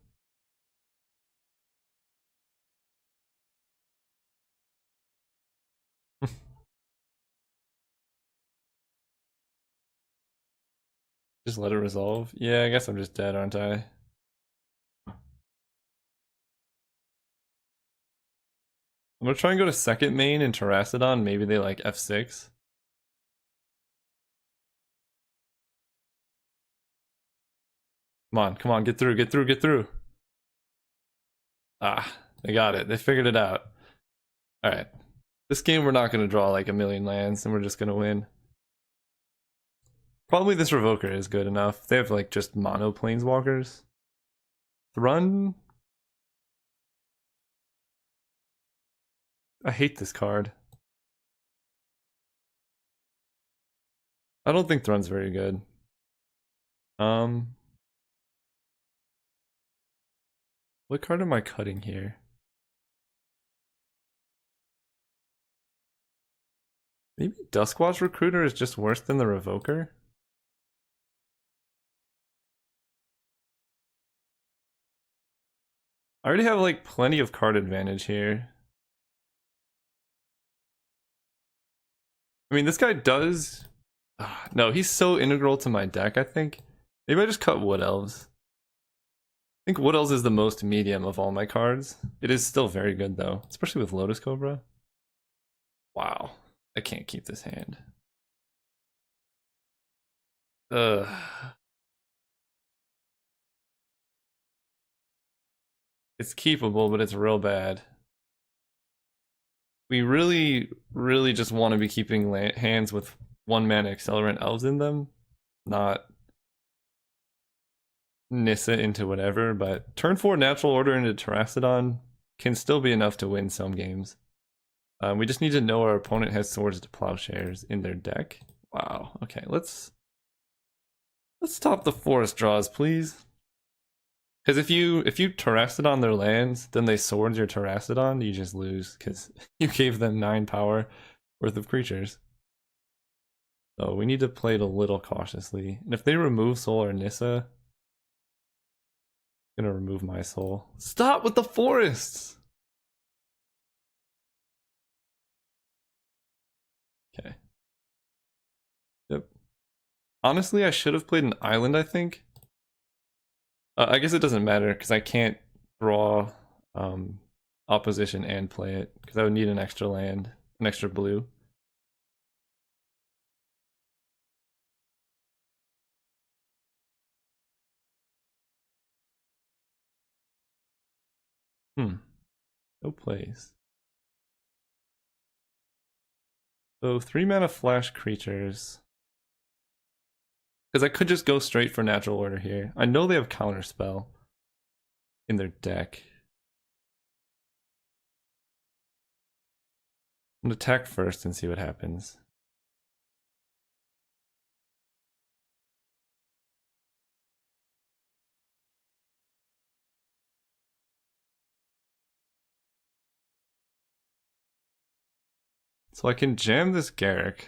Just let it resolve. Yeah, I guess I'm just dead, aren't I? I'm gonna try and go to second main in Terrastodon. Maybe they like F6. Come on, get through, get through, get through. Ah, they got it. They figured it out. Alright. This game we're not gonna draw like a million lands and we're just gonna win. Probably this Revoker is good enough. They have like just mono planeswalkers. Thrun. I hate this card. I don't think Thrun's very good. What card am I cutting here? Maybe Duskwatch Recruiter is just worse than the Revoker? I already have like plenty of card advantage here. I mean, this guy does... no, he's so integral to my deck, I think. Maybe I just cut Wood Elves. I think Wood Elves is the most medium of all my cards. It is still very good though, especially with Lotus Cobra. Wow, I can't keep this hand. Ugh. It's keepable, but it's real bad. We really just want to be keeping hands with 1-mana Accelerant Elves in them, not Nissa into whatever, but turn 4 Natural Order into Terrastodon can still be enough to win some games. We just need to know our opponent has Swords to Plowshares in their deck. Wow, okay, let's stop the forest draws, please. Because if you Terrastodon their lands, then they Swords your Terrastodon, you just lose, because you gave them 9 power worth of creatures. So we need to play it a little cautiously. And if they remove Soul or Nissa, I'm gonna remove my soul. Stop with the forests! Okay. Yep. Honestly, I should have played an island, I think. I guess it doesn't matter, because I can't draw opposition and play it, because I would need an extra land, an extra blue. No plays. So 3-mana flash creatures. Because I could just go straight for Natural Order here. I know they have Counterspell in their deck. I'm gonna attack first and see what happens. So I can jam this Garruk.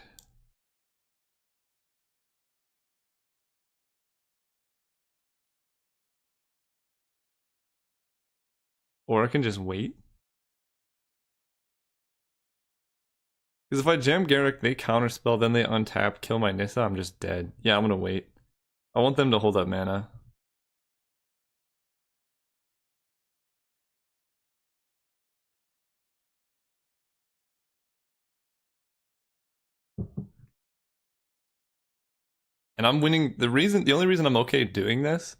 Or I can just wait. Because if I jam Garruk, they counterspell, then they untap, kill my Nissa, I'm just dead. Yeah, I'm gonna wait. I want them to hold up mana. And I'm winning. The only reason I'm okay doing this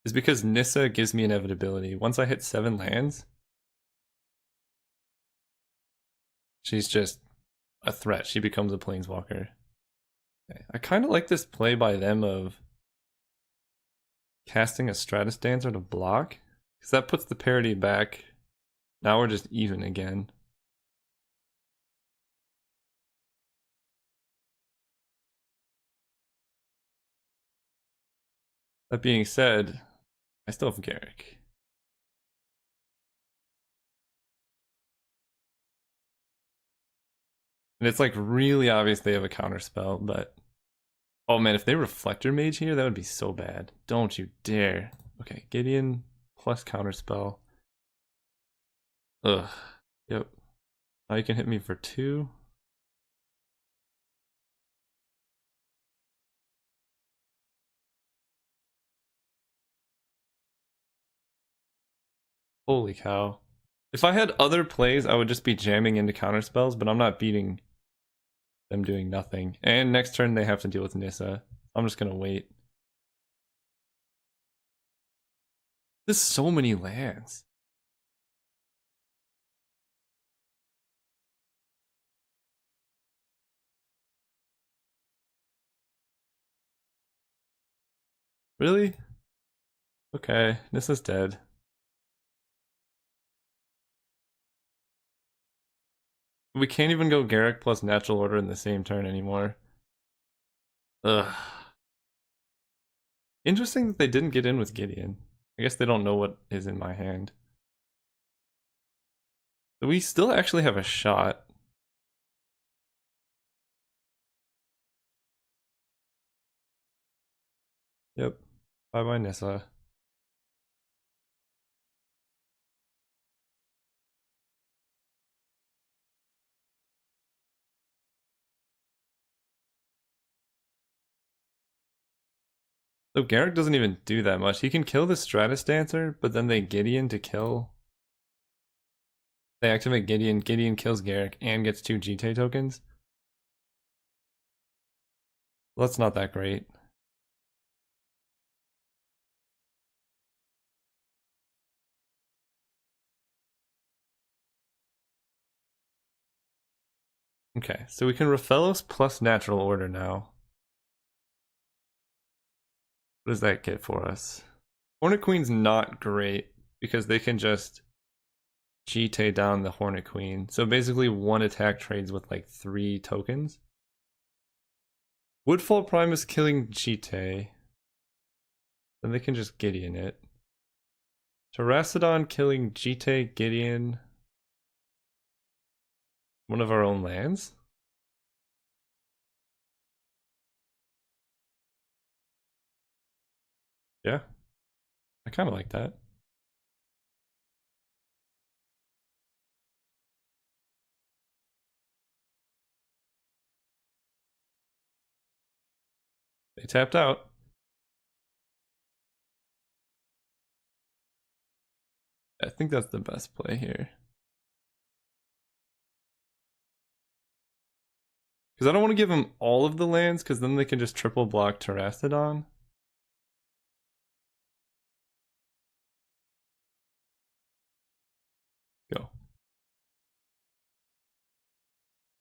is because Nissa gives me inevitability. Once I hit 7 lands, she's just a threat. She becomes a planeswalker. Okay. I kind of like this play by them of casting a Stratus Dancer to block, because that puts the parity back. Now we're just even again. That being said, I still have Garruk. And it's like really obvious they have a counter spell, but oh man, if they Reflector Mage here, that would be so bad. Don't you dare. Okay, Gideon plus counter spell. Ugh. Yep. Now you can hit me for 2. Holy cow. If I had other plays, I would just be jamming into counter spells, but I'm not beating them doing nothing. And next turn they have to deal with Nissa. I'm just gonna wait. There's so many lands. Really? Okay, this is dead. We can't even go Garrick plus natural order in the same turn anymore. Ugh. Interesting that they didn't get in with Gideon. I guess they don't know what is in my hand. But we still actually have a shot. Yep. Bye bye, Nissa. So Garrick doesn't even do that much. He can kill the Stratus Dancer, but then they Gideon to kill. They activate Gideon, Gideon kills Garrick, and gets 2 GT tokens. Well, that's not that great. Okay, so we can Raphaelos plus natural order now. What does that get for us? Hornet Queen's not great because they can just GT down the Hornet Queen. So basically one attack trades with like 3 tokens. Woodfall Primus killing GT. Then they can just Gideon it. Terracodon killing GT, Gideon. One of our own lands? Yeah. I kind of like that. They tapped out. I think that's the best play here. Because I don't want to give them all of the lands, because then they can just triple block Terracodon. Go.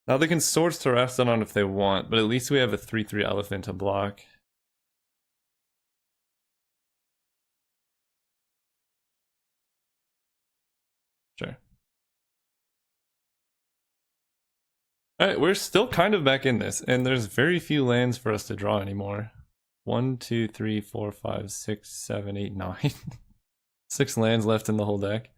Now they can source Terracodon if they want, but at least we have a 3/3 elephant to block. Sure. Alright, we're still kind of back in this, and there's very few lands for us to draw anymore. 1, 2, 3, 4, 5, 6, 7, 8, 9. 6 lands left in the whole deck.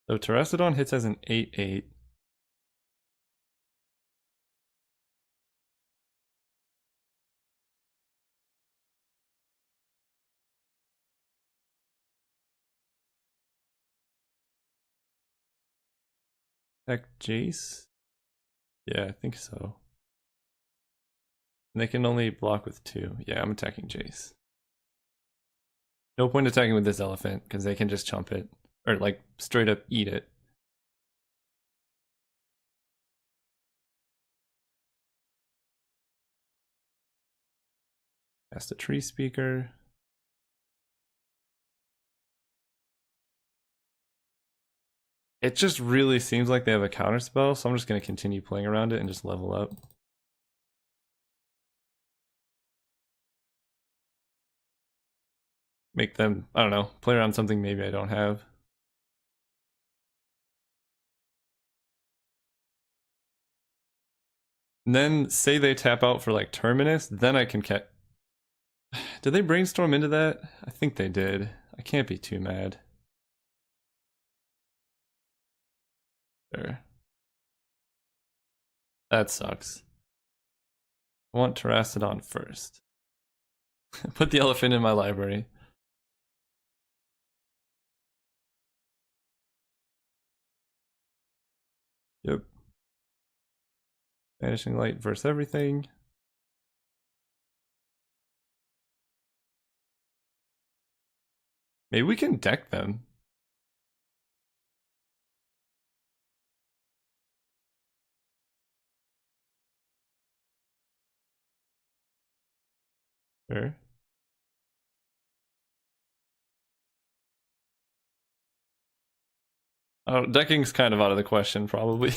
So Terracodon hits as an 8/8. Heck, Jace? Yeah, I think so. And they can only block with 2. Yeah, I'm attacking Jace. No point attacking with this elephant, because they can just chump it. Or, like, straight up eat it. Cast a Tree Speaker. It just really seems like they have a counterspell, so I'm just going to continue playing around it and just level up. Make them, I don't know, play around something maybe I don't have. And then say they tap out for like Terminus, then I can catch. Did they brainstorm into that? I think they did. I can't be too mad. There. That sucks. I want Terracodon first. Put the elephant in my library. Yep. Vanishing Light versus everything. Maybe we can deck them. Sure. Oh, decking's kind of out of the question, probably.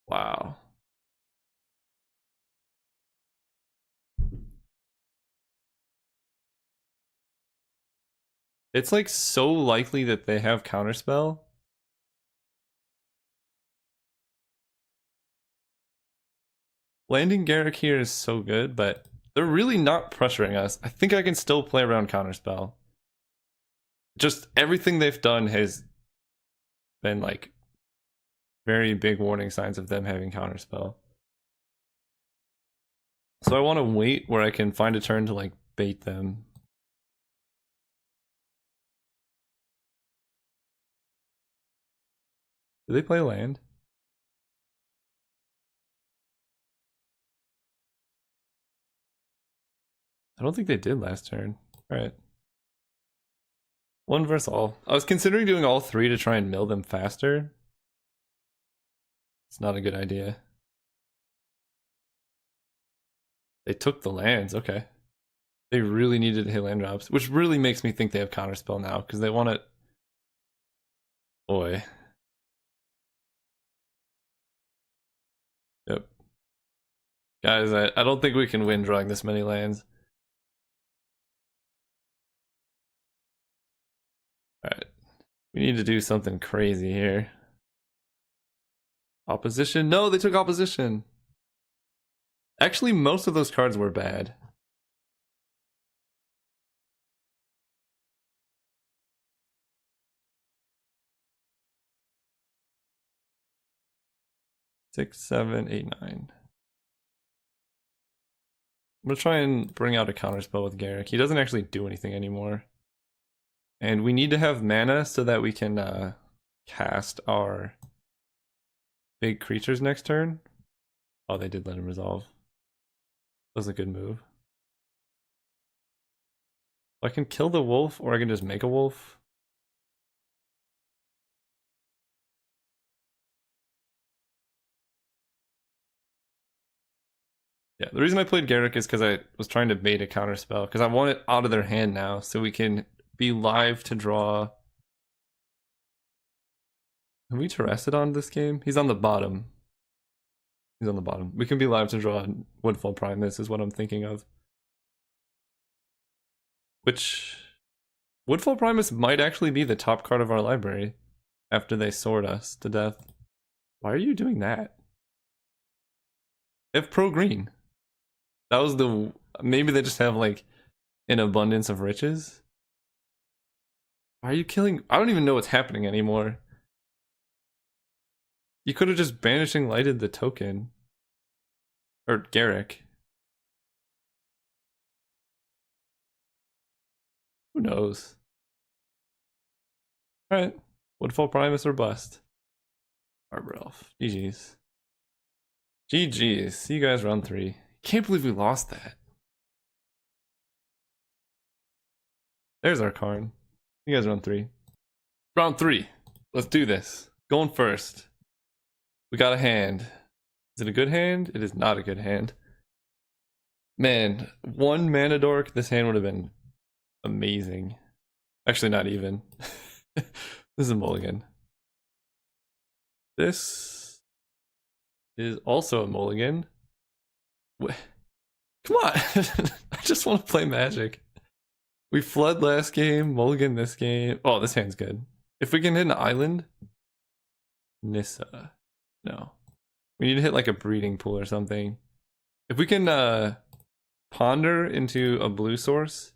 Wow. It's like so likely that they have counterspell. Landing Garrick here is so good, but they're really not pressuring us. I think I can still play around counterspell. Just everything they've done has been like very big warning signs of them having counterspell. So I want to wait where I can find a turn to like bait them. Do they play land? I don't think they did last turn. Alright. One versus all. I was considering doing all three to try and mill them faster. It's not a good idea. They took the lands, okay. They really needed to hit land drops, which really makes me think they have counterspell now, because they want it. Boy. Yep. Guys, I don't think we can win drawing this many lands. Alright. We need to do something crazy here. Opposition? No, they took opposition. Actually, most of those cards were bad. Six, seven, eight, nine. I'm gonna try and bring out a counterspell with Garrick. He doesn't actually do anything anymore. And we need to have mana so that we can cast our big creatures next turn. Oh, they did let him resolve. That was a good move. I can kill the wolf, or I can just make a wolf. Yeah, the reason I played Garrick is because I was trying to bait a counterspell, because I want it out of their hand now, so we can be live to draw. Have we Terracid this game? He's on the bottom. He's on the bottom. We can be live to draw Woodfall Primus is what I'm thinking of. Which... Woodfall Primus might actually be the top card of our library after they sword us to death. Why are you doing that? They have pro green. That was the... Maybe they just have like an abundance of riches? Why are you killing... I don't even know what's happening anymore. You could have just Banishing Lighted the token. Or Garrick. Who knows? Alright. Woodfall Primus or bust. Arbor Elf. GG's. GG's. See you guys round 3. Can't believe we lost that. There's our Karn. You guys round 3. Round 3. Let's do this. Going first. We got a hand. Is it a good hand? It is not a good hand. Man, one mana dork, this hand would have been amazing. Actually, not even. This is a mulligan. This is also a mulligan. Come on! I just want to play Magic. We flood last game, mulligan this game. Oh, this hand's good. If we can hit an island. Nissa. No. We need to hit like a breeding pool or something. If we can ponder into a blue source.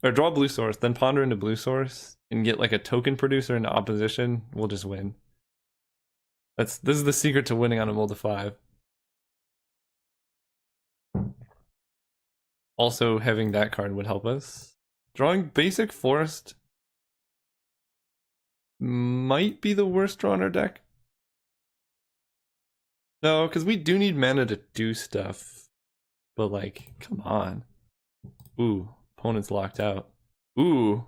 Or draw a blue source, then ponder into blue source and get like a token producer into opposition, we'll just win. This is the secret to winning on a mull to 5. Also, having that card would help us. Drawing basic forest might be the worst draw in our deck. No, because we do need mana to do stuff. But like, come on. Ooh, opponent's locked out. Ooh.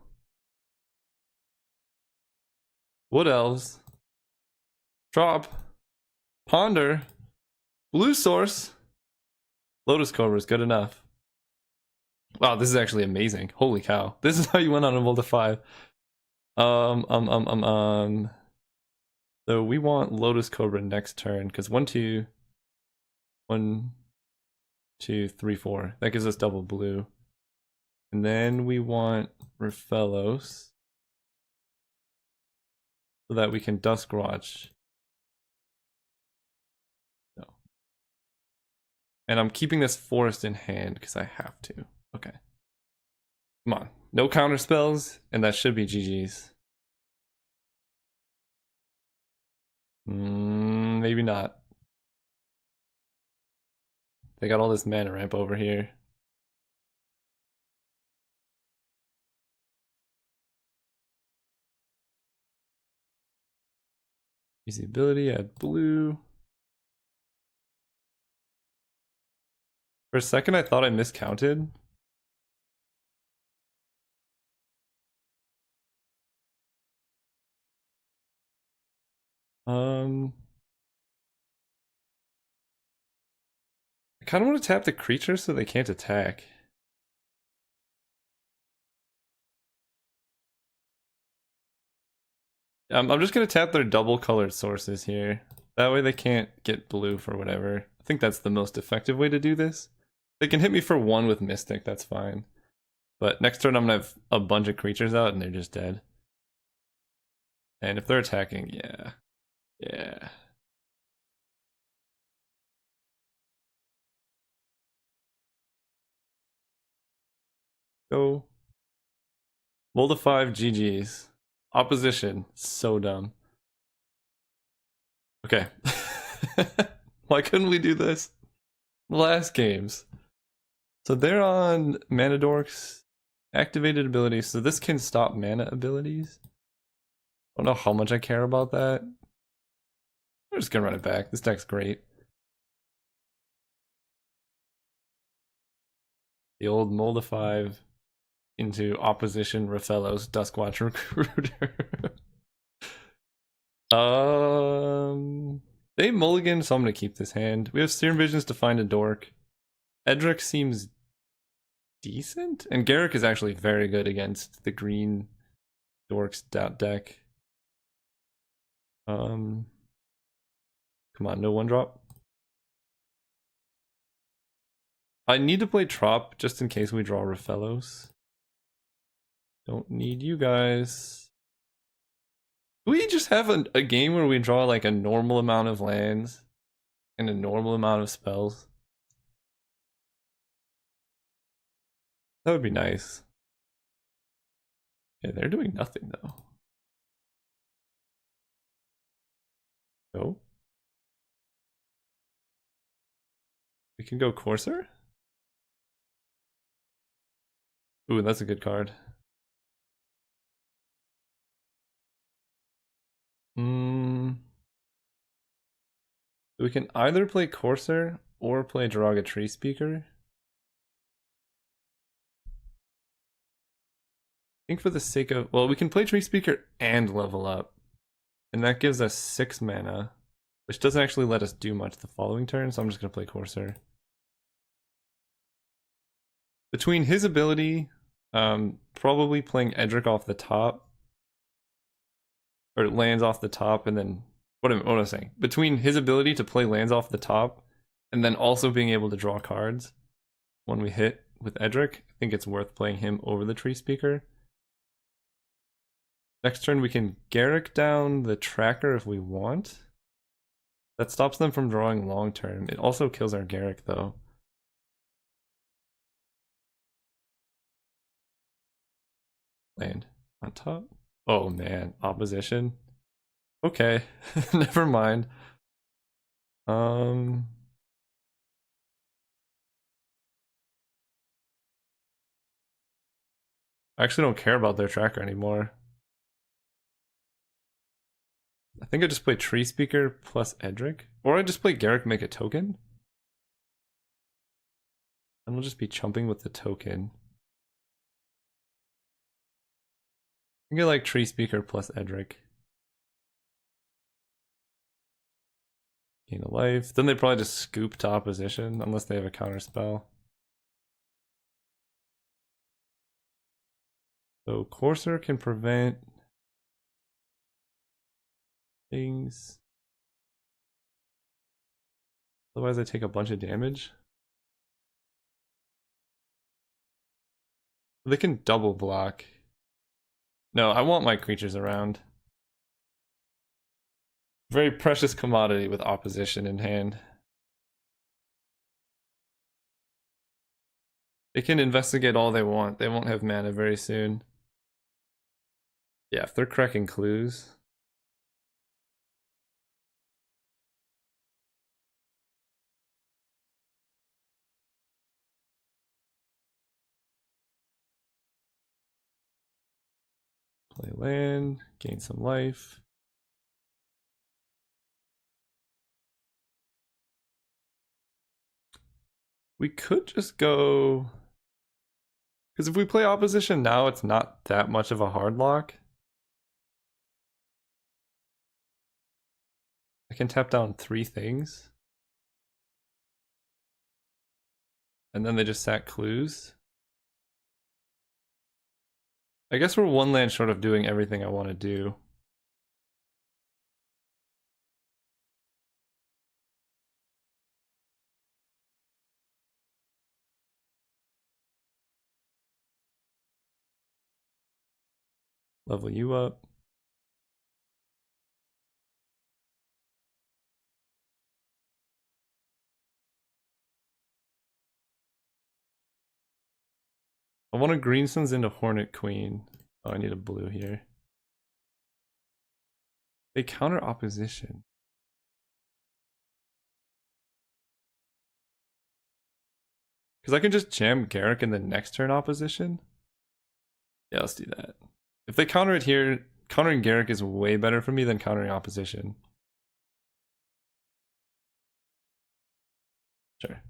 Wood Elves. Drop. Ponder. Blue source. Lotus Cobra is good enough. Wow, this is actually amazing. Holy cow. This is how you went on a roll to 5. Um, um, um, um, um. So we want Lotus Cobra next turn, because 1, 2, 1, 2, 3, 4. That gives us double blue. And then we want Rafellos, so that we can Duskwatch. No. And I'm keeping this forest in hand because I have to. Okay. Come on. No counter spells, and that should be GG's. Maybe not. They got all this mana ramp over here. Use the ability, add blue. For a second, I thought I miscounted. I kind of want to tap the creature so they can't attack. I'm just gonna tap their double colored sources here. That way they can't get blue for whatever. I think that's the most effective way to do this. They can hit me for 1 with Mystic, that's fine. But next turn I'm gonna have a bunch of creatures out and they're just dead. And if they're attacking, yeah. Yeah. Go. Roll to 5 GG's. Opposition. So dumb. Okay. Why couldn't we do this? Last games. So they're on Mana Dorks. Activated abilities. So this can stop mana abilities. I don't know how much I care about that. I'm just gonna run it back. This deck's great. The old Mold of 5 into opposition Rafellos Duskwatch Recruiter. They mulligan, so I'm gonna keep this hand. We have Serum Visions to find a dork. Edric seems decent, and Garrick is actually very good against the green dorks deck. Come on, no 1-drop. I need to play Trop just in case we draw Rafellos. Don't need you guys. Do we just have a game where we draw like a normal amount of lands and a normal amount of spells? That would be nice. Yeah, they're doing nothing though. No. We can go Courser? Ooh, that's a good card. We can either play Courser or play Jiraga Tree Speaker. I think for the sake of... Well, we can play Tree Speaker and level up. And that gives us 6 mana. Which doesn't actually let us do much the following turn, so I'm just going to play Courser. Between his ability, probably playing Edric off the top, or lands off the top, and then what am I saying? Between his ability to play lands off the top, and then also being able to draw cards when we hit with Edric, I think it's worth playing him over the Tree Speaker. Next turn we can Garrick down the tracker if we want. That stops them from drawing long term. It also kills our Garrick though. Land on top. Oh man, opposition. Okay, never mind. I actually don't care about their tracker anymore. I think I just play Tree Speaker plus Edric. Or I just play Garrick, make a token. And we'll just be chumping with the token. I think I like Tree Speaker plus Edric. Gain a life. Then they probably just scoop to opposition, unless they have a counter spell. So Courser can prevent things. Otherwise I take a bunch of damage. They can double block. No, I want my creatures around. Very precious commodity with opposition in hand. They can investigate all they want. They won't have mana very soon. Yeah, if they're cracking clues. Play land, gain some life. We could just go... Because if we play opposition now, it's not that much of a hard lock. I can tap down 3 things. And then they just sack clues. I guess we're 1 land short of doing everything I want to do. Level you up. I want to Greensuns into Hornet Queen. Oh, I need a blue here. They counter opposition. Because I can just jam Garrick in the next turn opposition. Yeah, let's do that. If they counter it here, countering Garrick is way better for me than countering opposition. Sure.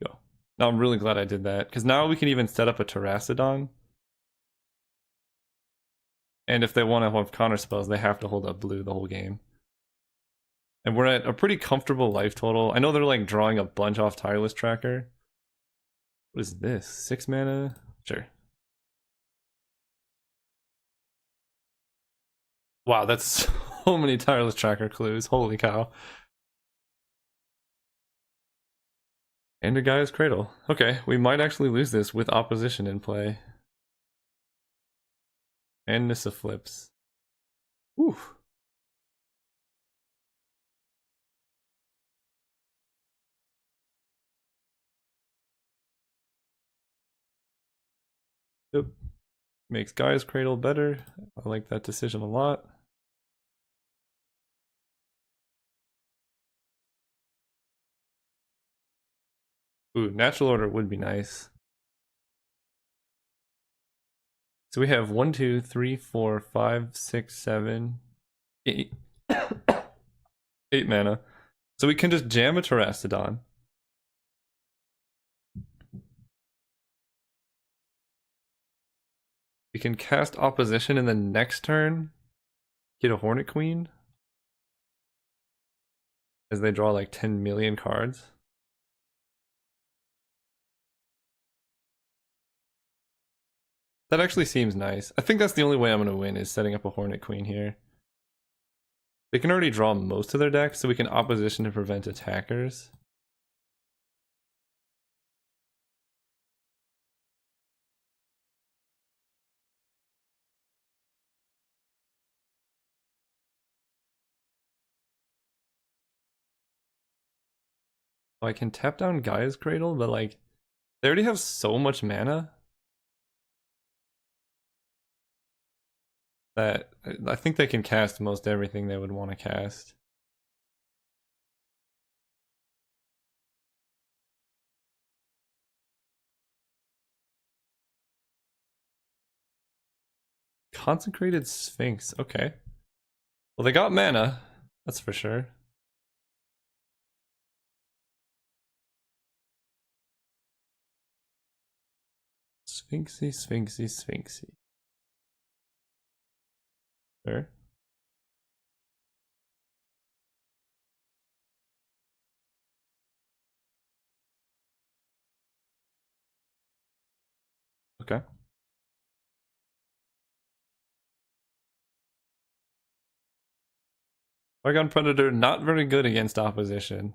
Go. Now I'm really glad I did that, because now we can even set up a Terracodon. And if they want to have counter spells, they have to hold up blue the whole game. And we're at a pretty comfortable life total. I know they're like drawing a bunch off Tireless Tracker. What is this? 6 mana? Sure. Wow, that's so many Tireless Tracker clues. Holy cow. And a Gaia's Cradle. Okay, we might actually lose this with opposition in play. And Nissa flips. Whew. Yep. Makes Gaia's Cradle better. I like that decision a lot. Ooh, Natural Order would be nice. So we have 1, 2, 3, 4, 5, 6, 7, 8. 8 mana. So we can just jam a Terracodon. We can cast opposition in the next turn, get a Hornet Queen, as they draw like 10 million cards. That actually seems nice. I think that's the only way I'm going to win, is setting up a Hornet Queen here. They can already draw most of their decks, so we can opposition to prevent attackers. Oh, I can tap down Gaia's Cradle, but like, they already have so much mana that I think they can cast most everything they would want to cast. Consecrated Sphinx, okay. Well, they got mana, that's for sure. Sphinxy, Sphinxy, Sphinxy. Sure. Okay. Dragon Predator, not very good against opposition.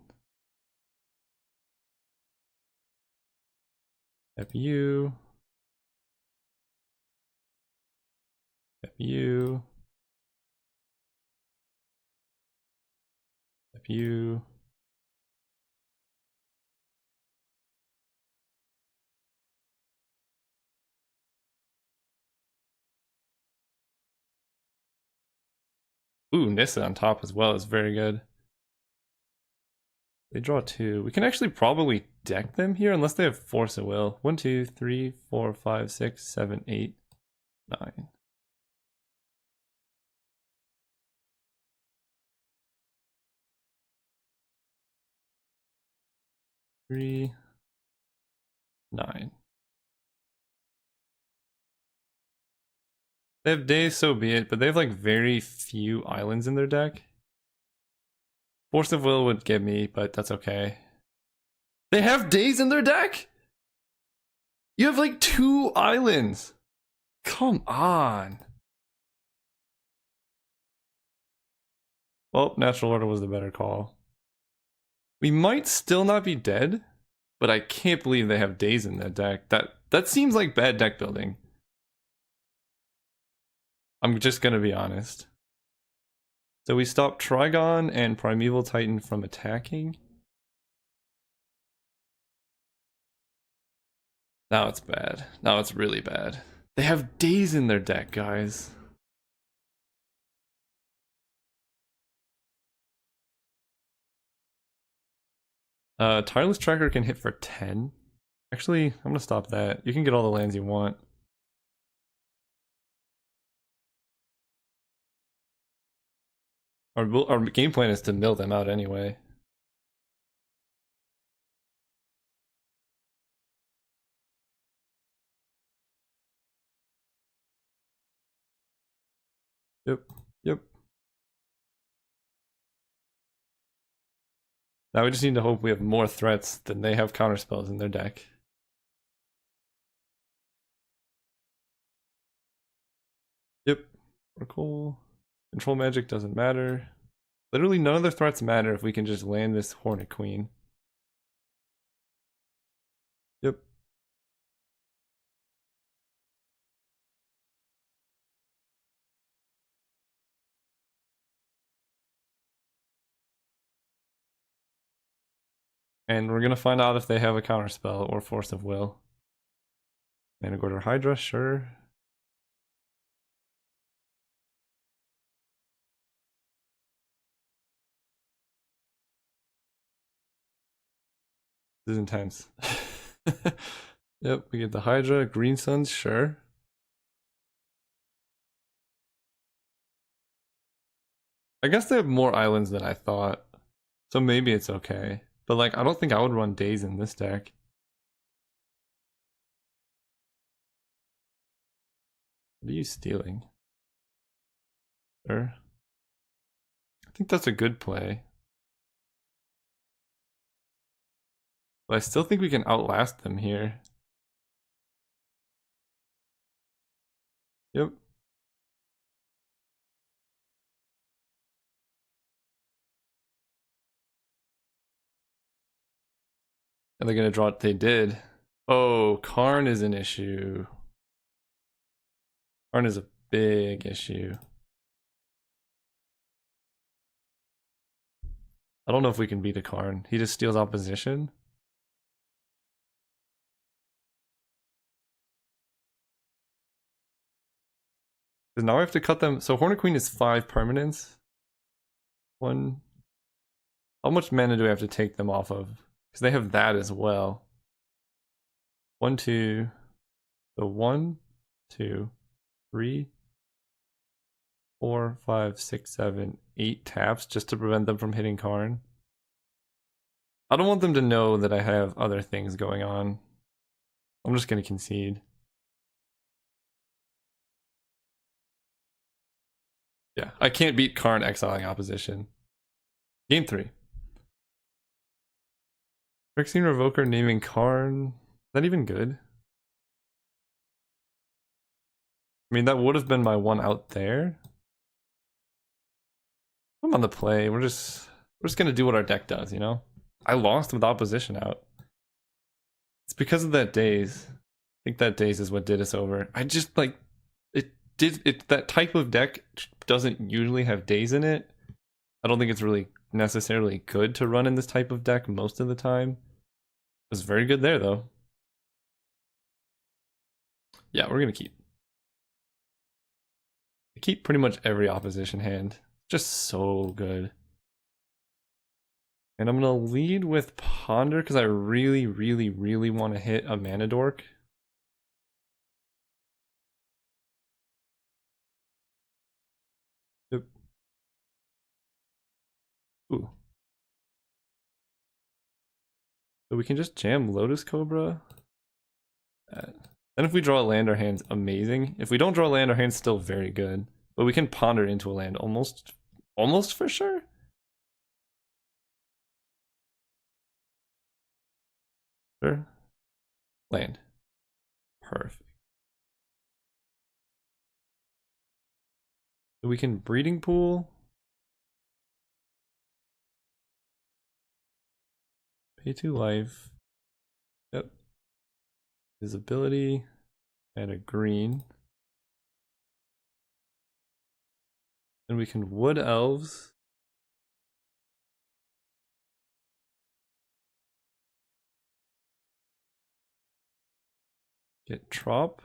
FU. FU. FU. Ooh, Nissa on top as well is very good. They draw 2. We can actually probably deck them here unless they have Force of Will. 1, 2, 3, 4, 5, 6, 7, 8, 9. Three, 9. They have days, so be it, but they have like very few islands in their deck. Force of Will would get me, but that's okay. They have days in their deck? You have like 2 islands. Come on. Well, Natural Order was the better call. We might still not be dead, but I can't believe they have days in that deck. That seems like bad deck building. I'm just gonna be honest. So we stop Trigon and Primeval Titan from attacking. Now it's bad. Now it's really bad. They have days in their deck, guys. Tireless Tracker can hit for 10. Actually, I'm gonna stop that. You can get all the lands you want. Our game plan is to mill them out anyway. Yep. Yep. Now we just need to hope we have more threats than they have counterspells in their deck. Yep. Oracle. Control magic doesn't matter. Literally none of the threats matter if we can just land this Hornet Queen. Yep. And we're gonna find out if they have a counterspell or Force of Will. Managorder Hydra, sure. This is intense. Yep, we get the Hydra, Green Suns, sure. I guess they have more islands than I thought. So maybe it's okay. But like, I don't think I would run days in this deck. What are you stealing? Sure. I think that's a good play. But I still think we can outlast them here. Yep. And they're gonna draw what they did. Oh, Karn is an issue. Karn is a big issue. I don't know if we can beat a Karn. He just steals opposition. Because now I have to cut them. So Hornet Queen is 5 permanents. 1. How much mana do I have to take them off of? Because they have that as well. 1, 2. So 1, 2, 3, 4, 5, 6, 7, 8 taps just to prevent them from hitting Karn. I don't want them to know that I have other things going on. I'm just gonna concede. Yeah, I can't beat Karn exiling opposition. Game 3. Phyrexian Revoker naming Karn. Is that even good? I mean, that would have been my one out there. I'm on the play. We're just gonna do what our deck does, you know? I lost with opposition out. It's because of that daze. I think that daze is what did us over. I just like that type of deck doesn't usually have daze in it. I don't think it's really necessarily good to run in this type of deck most of the time. It was very good there though. Yeah, we're gonna keep. I keep pretty much every opposition hand. Just so good. And I'm gonna lead with Ponder because I really, really, really want to hit a Mana Dork. Yep. Ooh. So we can just jam Lotus Cobra. Then if we draw a land, our hand's amazing. If we don't draw a land, our hand's still very good. But we can ponder into a land almost for sure. Sure. Land. Perfect. So we can breeding pool. Pay 2 life. Yep. Visibility. And a green. Then we can wood elves. Get trop.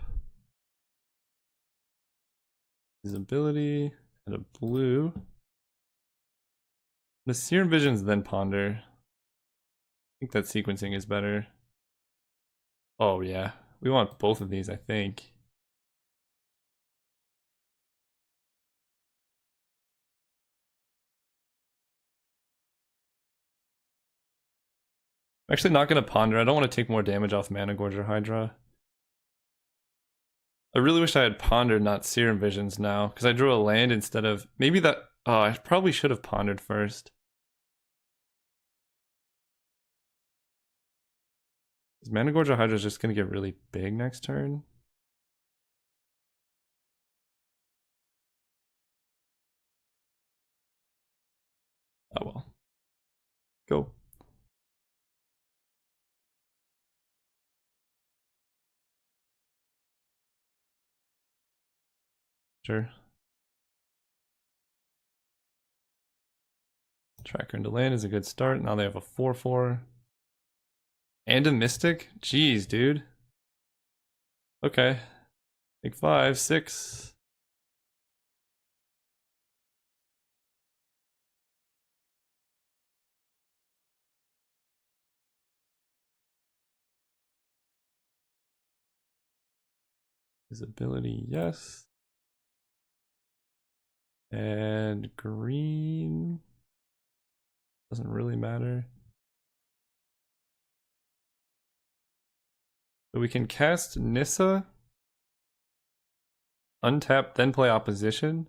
Visibility. And a blue. The Serum Visions, then ponder. I think that sequencing is better. Oh yeah. We want both of these, I think. I'm actually not going to ponder. I don't want to take more damage off Mana Gorge or Hydra. I really wish I had pondered, not Serum Visions now, because I drew a land instead of... Maybe that... Oh, I probably should have pondered first. Is Mana Gorge or Hydra just going to get really big next turn? Oh well. Go. Sure. Tracker into land is a good start. Now they have a 4/4. And a Mystic? Jeez, dude. Okay. Take 5, 6. Visibility, yes. And green doesn't really matter. So we can cast Nissa, untap, then play opposition.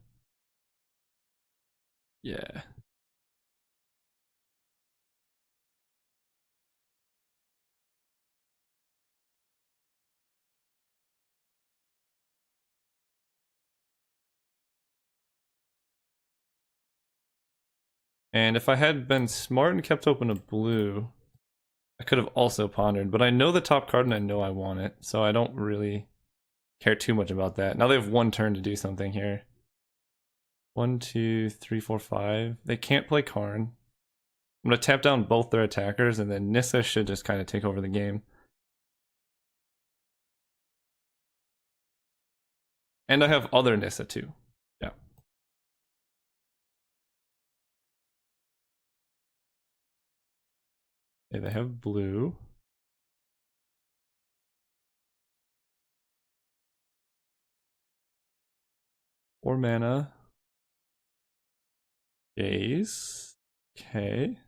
Yeah. And if I had been smart and kept open a blue, I could have also pondered, but I know the top card and I know I want it, so I don't really care too much about that. Now they have one turn to do something here. 1, 2, 3, 4, 5. They can't play Karn. I'm gonna tap down both their attackers, and then Nissa should just kind of take over the game. And I have other Nissa too. Yeah. Okay, they have blue. Four mana. Jace. Okay.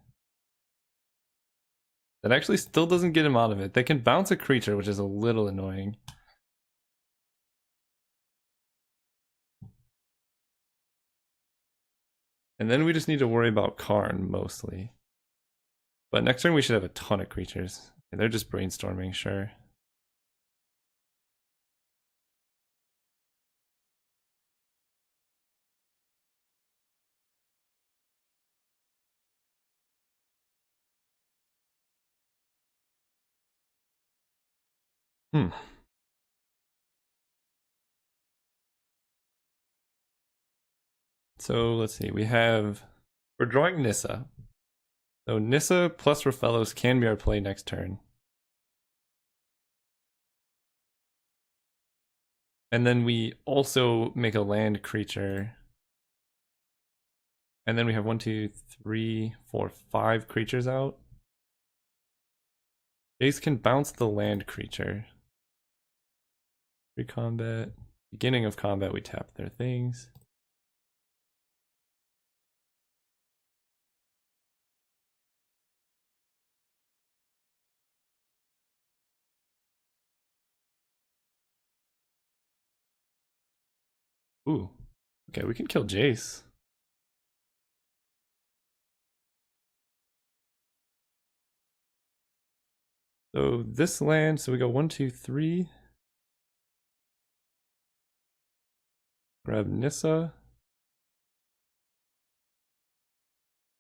That actually still doesn't get him out of it. They can bounce a creature, which is a little annoying. And then we just need to worry about Karn, mostly. But next turn we should have a ton of creatures. They're just brainstorming, sure. Hmm. So let's see. We're drawing Nissa. So Nissa plus Rafellos can be our play next turn. And then we also make a land creature. And then we have 1, 2, 3, 4, 5 creatures out. Jace can bounce the land creature. Pre-combat. Beginning of combat, we tap their things. Ooh. Okay, we can kill Jace. So this land, so we go 1, 2, 3. Grab Nissa.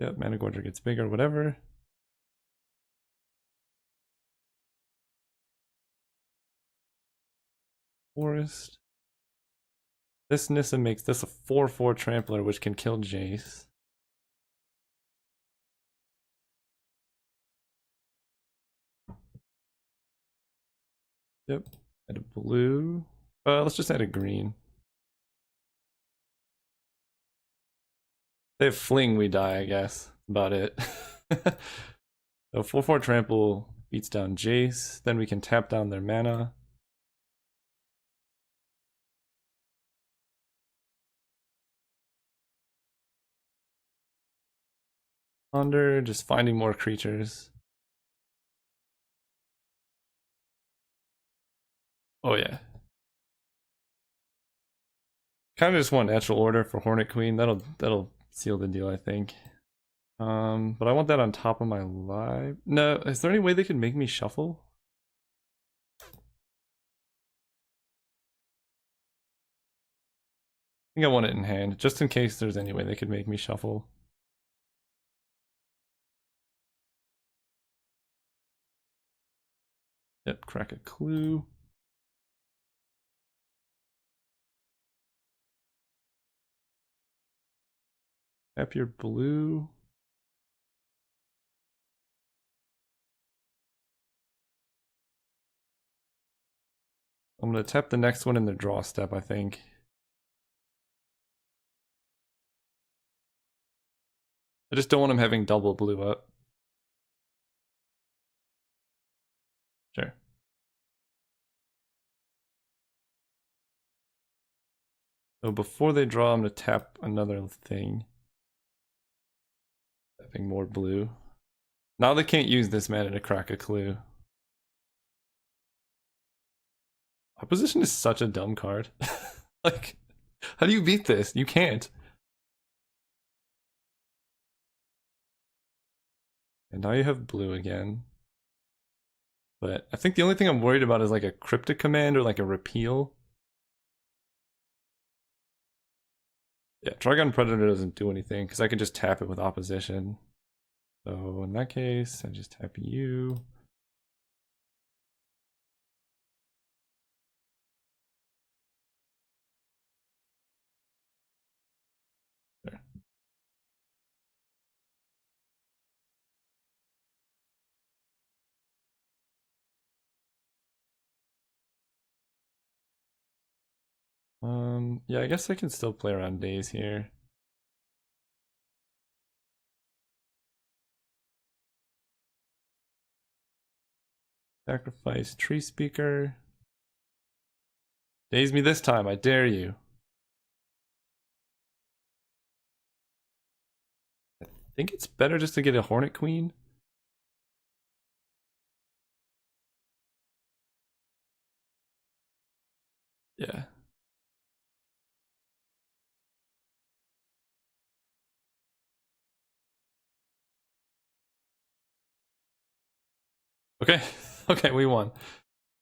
Yep, Mana Gorger gets bigger, whatever. Forest. This Nissa makes this a 4/4 trampler, which can kill Jace. Yep. Add a blue. Let's just add a green. They have fling, we die, I guess. About it. So 4/4 trample beats down Jace. Then we can tap down their mana. Ponder, just finding more creatures. Oh yeah. Kind of just want natural order for Hornet Queen. That'll seal the deal, I think. But I want that on top of my live. No, is there any way they could make me shuffle? I think I want it in hand, just in case there's any way they could make me shuffle. Yep, crack a clue. Tap your blue. I'm gonna tap the next one in the draw step, I think. I just don't want him having double blue up. Sure. So before they draw, I'm gonna tap another thing. Tapping more blue. Now they can't use this mana to crack a clue. Opposition is such a dumb card. Like, how do you beat this? You can't. And now you have blue again. But I think the only thing I'm worried about is like a cryptic command or like a repeal. Yeah, Trigon Predator doesn't do anything because I can just tap it with opposition. So in that case, I just tap you. There. Yeah, I guess I can still play around days here. Sacrifice Tree Speaker. Daze me this time, I dare you. I think it's better just to get a Hornet Queen. Yeah. Okay. Okay, we won.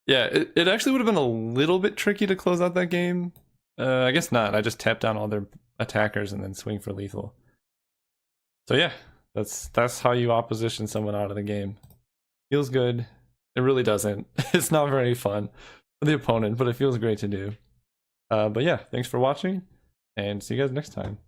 Yeah, it actually would have been a little bit tricky to close out that game. I guess not. I just tap down all their attackers and then swing for lethal. So yeah, that's how you opposition someone out of the game. Feels good. It really doesn't. It's not very fun for the opponent, but it feels great to do. But yeah, thanks for watching, and see you guys next time.